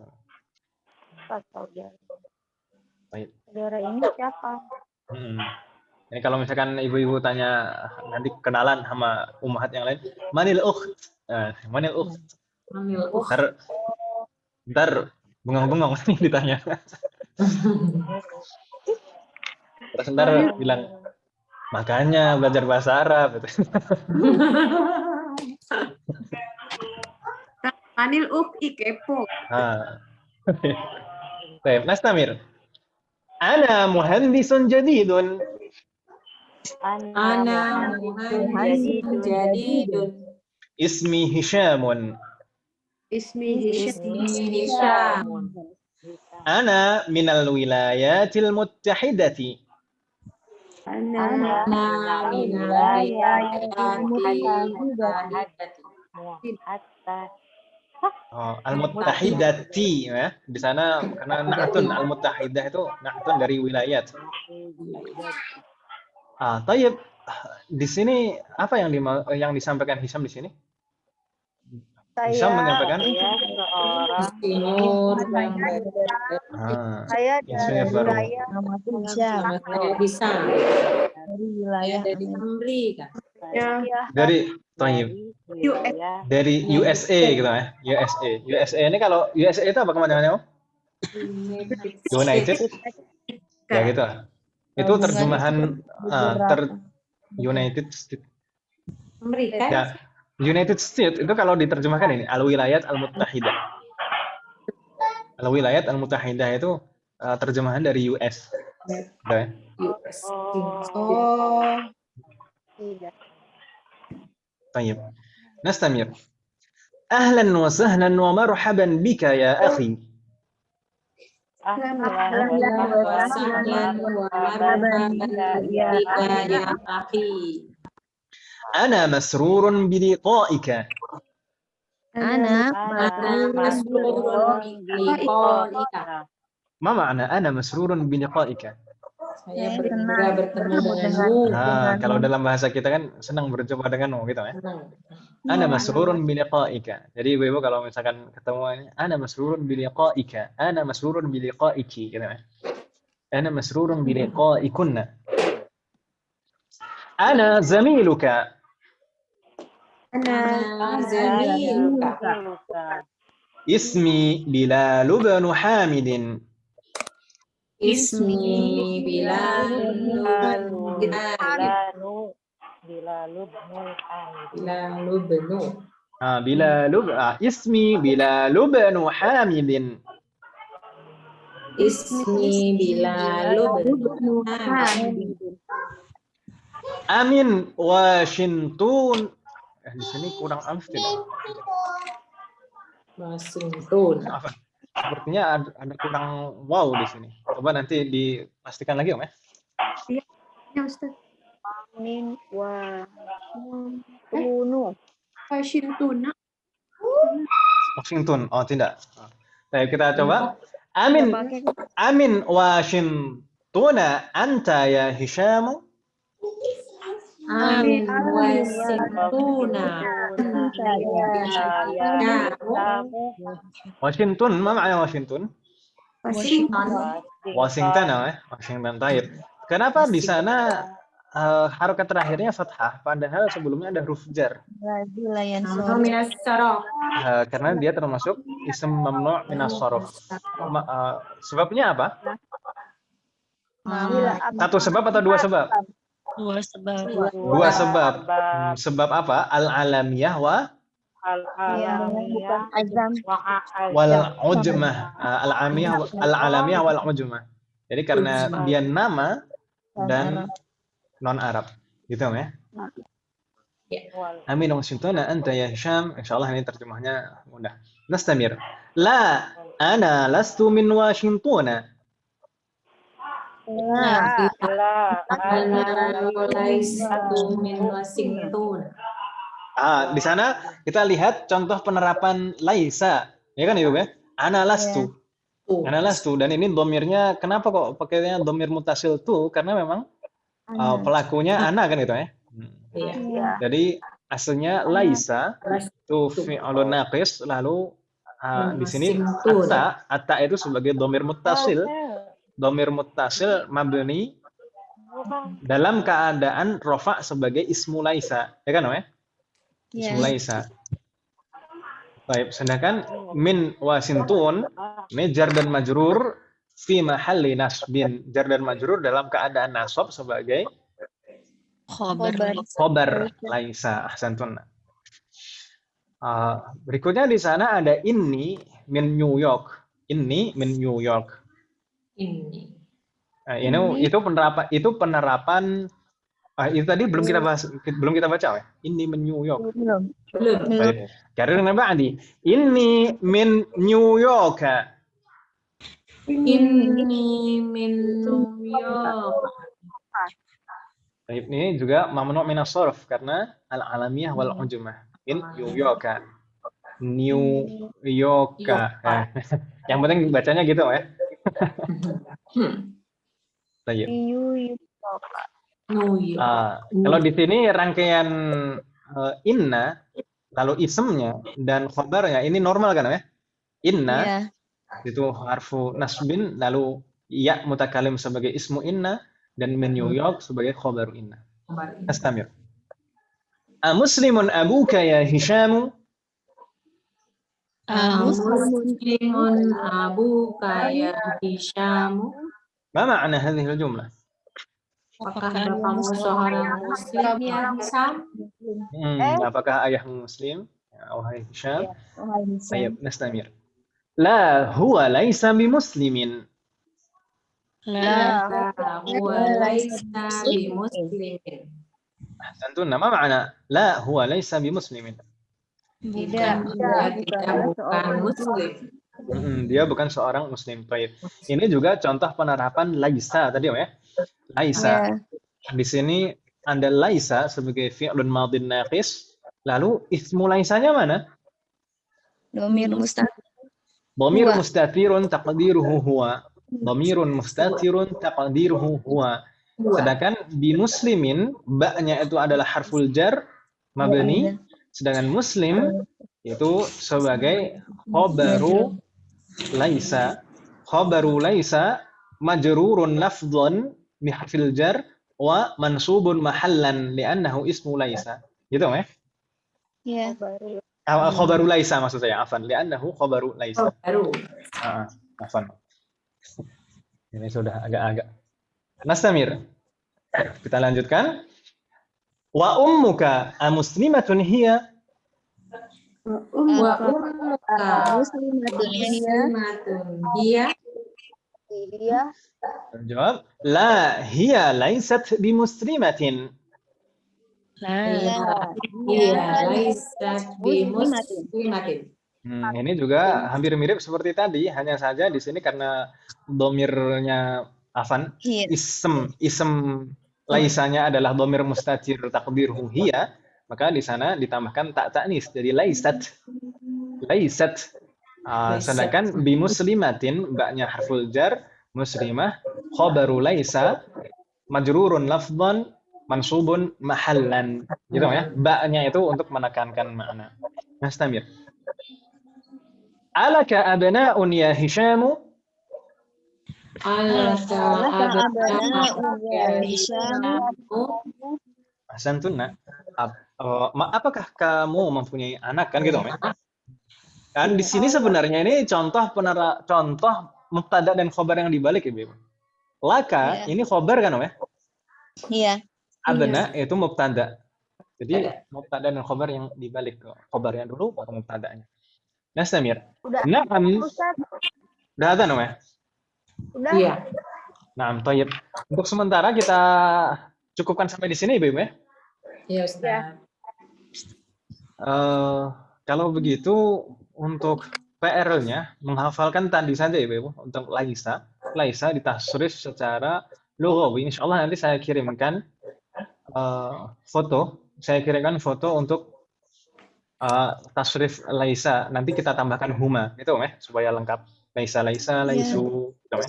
Saudara ini siapa? Ini kalau misalkan ibu-ibu tanya nanti kenalan sama ummahat yang lain, manil ukht? Manil ukht? Ntar bengong-bengong ditanya. Terus ntar bilang, makanya belajar bahasa Arab. Anil kepo. Baik, nastamir. Ana muhandisun jadidun. Ana muhandisun jadidun. Ismi Hishamun. Ismi Hisham. Ana minal wilayatil muttahidati. Ana al-muttahidati ya. Di sana karena na'tun al-muttahidah itu na'tun dari wilayat. Tayyib, di sini apa yang disampaikan Hisham di sini? Hisham menyampaikan Saya seorang Timur yang saya insinyur dari baru. saya Nama itu Hisham. sama saya bisa Dari wilayah dari Amri kan. Ya. Dari Thayyib. wilayah Dari USA gitu ya. USA. USA ini kalau USA itu apa kepanjangannya? Om? United. Ya gitu. Itu terjemahan United States. Amerika. Ya, United States itu kalau diterjemahkan ini Al-Wilayat Al-Muttahidah. Al-Wilayat Al-Muttahidah itu terjemahan dari US. Gitu ya. US. Oh. tidak. طيب نستمر أهلا وسهلا ومرحبا بك يا أخي أنا مسرور بلقائك Ana ما معنى أنا مسرور بلقائك Saya bangga bertemu denganmu. Nah, kalau dalam bahasa kita kan senang berjumpa denganmu gitu ya. Ana masrurun biliqa'ika. Jadi ibu-ibu kalau misalkan ketemu ana masrurun biliqa'ika, ana masrurun biliqa'iki gitu ya. Ana masrurun biliqa'ikunna. Ana zamiluka. Ana zamiluka. Ismi Bilal bin Hamid. Ismi Bilal benu. Ismi Bilal bin Hamid. Ismi Bilal benu. Amin Washington. Di sini kurang alif tidak? Washington. Apa? Sepertinya ada kurang wow di sini. Coba nanti dipastikan lagi Om ya. Ya Ustaz. Amin Washington. Oh tidak. Baik, kita coba. Amin Washington anta ya Hisham. Amin Washington. Washington, ma makna Washington? Washington ya. Washington taib. Kenapa di sana harokat terakhirnya fathah padahal sebelumnya ada huruf jar? Karena dia termasuk ism mamnu' minas sharaf. Sebabnya apa? Satu sebab atau dua sebab? Dua sebab. Dua sebab. Sebab apa? Al-alamiyah wal ujmah. Al-alamiyah wal ujmah. Jadi karena dia nama dan non Arab. Gitu ya. Amin Washington anta ya Hisham. Insyaallah ini terjemahnya mudah. Nastamir. La ana lastu min Washington. Di sana kita lihat contoh penerapan laisa, ya kan Ibu ya? Ana lastu. Ana lastu dan ini domirnya kenapa kok pakainya domir mutasil tuh? Karena memang pelakunya ana kan gitu ya. Jadi aslinya laisa itu fi'lun naqis lalu di sini atta itu sebagai domir mutasil. Domir muttasil mabni dalam keadaan rofa sebagai ismu laisa, ya kan ya? Ismu laisa. Baik, sedangkan min Washington ini jar dan majrur fi mahalli nasbin. Jar dan majrur dalam keadaan nasab sebagai khobar laisa. Ahsantun. Berikutnya di sana ada inni min New York. Inni min New York. Itu penerapan itu tadi belum kita bahas, belum kita baca ya. Ini min New York. Belum. Karena ba'di. Ini min New York. Ini min New York. Ini juga mamnu' minas sharf karena al-alamiyah wal ujmah. In New York. New York. Yang penting bacanya gitu ya. Kalau di sini rangkaian inna lalu isemnya dan khobarnya ini normal kan ya? Inna Iya. itu harfu nasbin, lalu ya mutakalim sebagai ismu inna dan min New York sebagai khobaru inna. Astamir. Muslimun abuka ya Hishamu? Muslimun abuka ya Hishamu. Ma ma'na hadhihi al-jumlah? Apakah bapakmu seorang muslim ya Hisham? Apakah ayahmu muslim? Ya, wahai Hisham. Wahai Baik, Hisham. nastamir. La huwa laisa bimuslimin. La huwa laisa bimuslimin. Ahsantun. Ma ma'na la huwa laisa bimuslimin? Tidak, dia bukan muslim. Dia bukan seorang muslim. Baik. Ini juga contoh penerapan laisa tadi ya. Laisa. Di sini ada laisa sebagai fi'lun madhin naqis. Lalu ismu laisanya mana? Dhamir mustatir. Dhamir mustatirun taqdiruhu huwa. Dhamirun mustatirun taqdiruhu huwa. Sedangkan di muslimin ba-nya itu adalah harful jar mabni, sedangkan muslim itu sebagai khabaru laisa. Khabaru laisa majrurun lafdhan bi harfil jar wa mansubun mahallan li'annahu ismu laisa. Gitu ya? Iya. Khabaru laisa maksud saya, afan, li'annahu khabaru laisa. Afan. Ini sudah agak-agak. Nastamir. Kita lanjutkan. Wa ummuka amuslimatun hiya? Wa ummuka muslimatun hiya? Iya. Jawab. La hiya laysat bimuslimatin. Iya, laysat bimuslimatin. Ini juga hampir mirip seperti tadi, hanya saja di sini karena domirnya afan, isem laisanya adalah domir mustatir takdirhu hiya, maka di sana ditambahkan tak ta'nis jadi laisat. Sedangkan bimuslimatin ba-nya harful jar, muslimah, khabaru laisa, majrurun lafdhan, mansubun mahallan. Gitu ya. Ba-nya itu untuk menekankan makna. Nastamir. Alaka abna'un ya Hishamu? Alaka abna'un ya Hishamu? Ahsantun. Apakah kamu mempunyai anak kan gitu ya? Kan di sini sebenarnya ini contoh mubtada dan khobar yang dibalik ya, Ibu. Laka ini khobar kan ya? Iya. Abna itu mubtada. Jadi mubtada dan khobar yang dibalik, khobarnya dulu baru mubtadanya. Nastamir. Na'am. Udah ada ya? Udah. Iya. Nah, toyib. Untuk sementara kita cukupkan sampai di sini, Ibu ya. Iya, Ustaz. Kalau begitu untuk PR-nya menghafalkan tadi saja ya, Ibu, untuk laisa. Laisa ditasrif secara lughawi. Insyaallah nanti saya kirimkan foto. Saya kirimkan foto untuk tasrif laisa. Nanti kita tambahkan huma, itu ya, supaya lengkap. Laisa, laisu, gitu ya.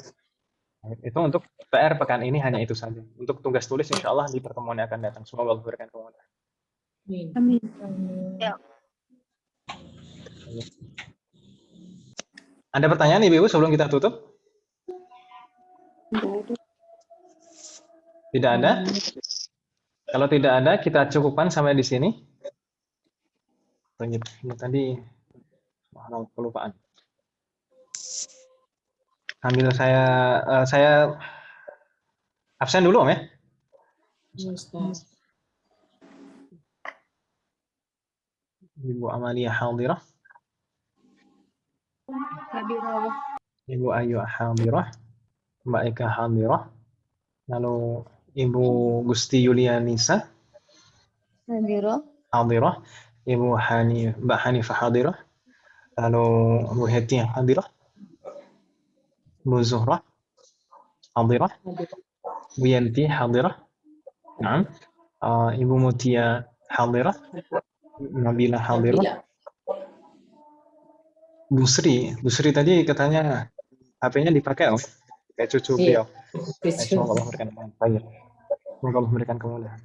Itu untuk PR pekan ini hanya itu saja. Untuk tugas tulis insyaallah di pertemuan yang akan datang. Semoga Allah berikan kemudahan. Amin. Ada pertanyaan Ibu sebelum kita tutup? Tidak ada? Kalau tidak ada, kita cukupkan sampai di sini. Ini tadi kelupaan. Sambil saya absen dulu, Om ya. Ibu Amalia hadirah. Ibu Ayu hadirah. Mbak Eka hadirah. Lalu Ibu Gusti Yulianisa hadirah. Ibu Mbak Hanifah hadirah. Lalu Ibu Heti hadirah. Ibu Zuhrah hadirah. Ibu Yanti hadirah. Naam. Ibu Mutia hadirah. Nabila hadirah. Busri tadi katanya HP-nya dipakai, kayak cucu beliau. Semoga Allah memberikan kemudahan.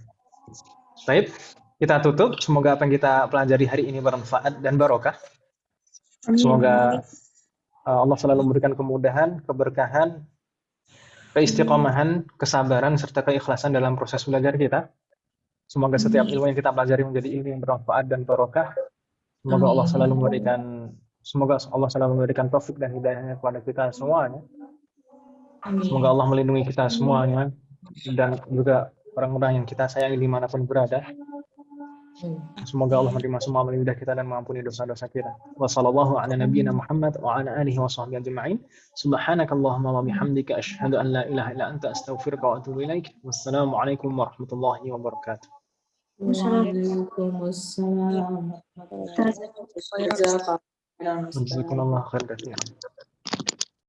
Baik. kita tutup. Semoga apa yang kita pelajari hari ini bermanfaat dan barokah. Semoga Allah selalu memberikan kemudahan, keberkahan, keistiqomahan, kesabaran, serta keikhlasan dalam proses belajar kita. Semoga setiap ilmu yang kita pelajari menjadi ilmu yang bermanfaat dan barokah. Semoga Allah selalu memberikan taufik dan hidayahnya kepada kita semuanya. Semoga Allah melindungi kita semuanya dan juga orang-orang yang kita sayangi dimanapun berada. Semoga Allah menerima semua amal ibadah kita dan mengampuni dosa-dosa kita. Wassallallahu ala nabiyyina Muhammad wa ala alihi wa sahbihi ajma'in. Subhanakallahumma wa bihamdika asyhadu an la ilaha illa anta astaghfiruka wa atubu ilaik. Wassalamualaikum warahmatullahi wabarakatuh. Waalaikumsalam. Jazakallahu khairan.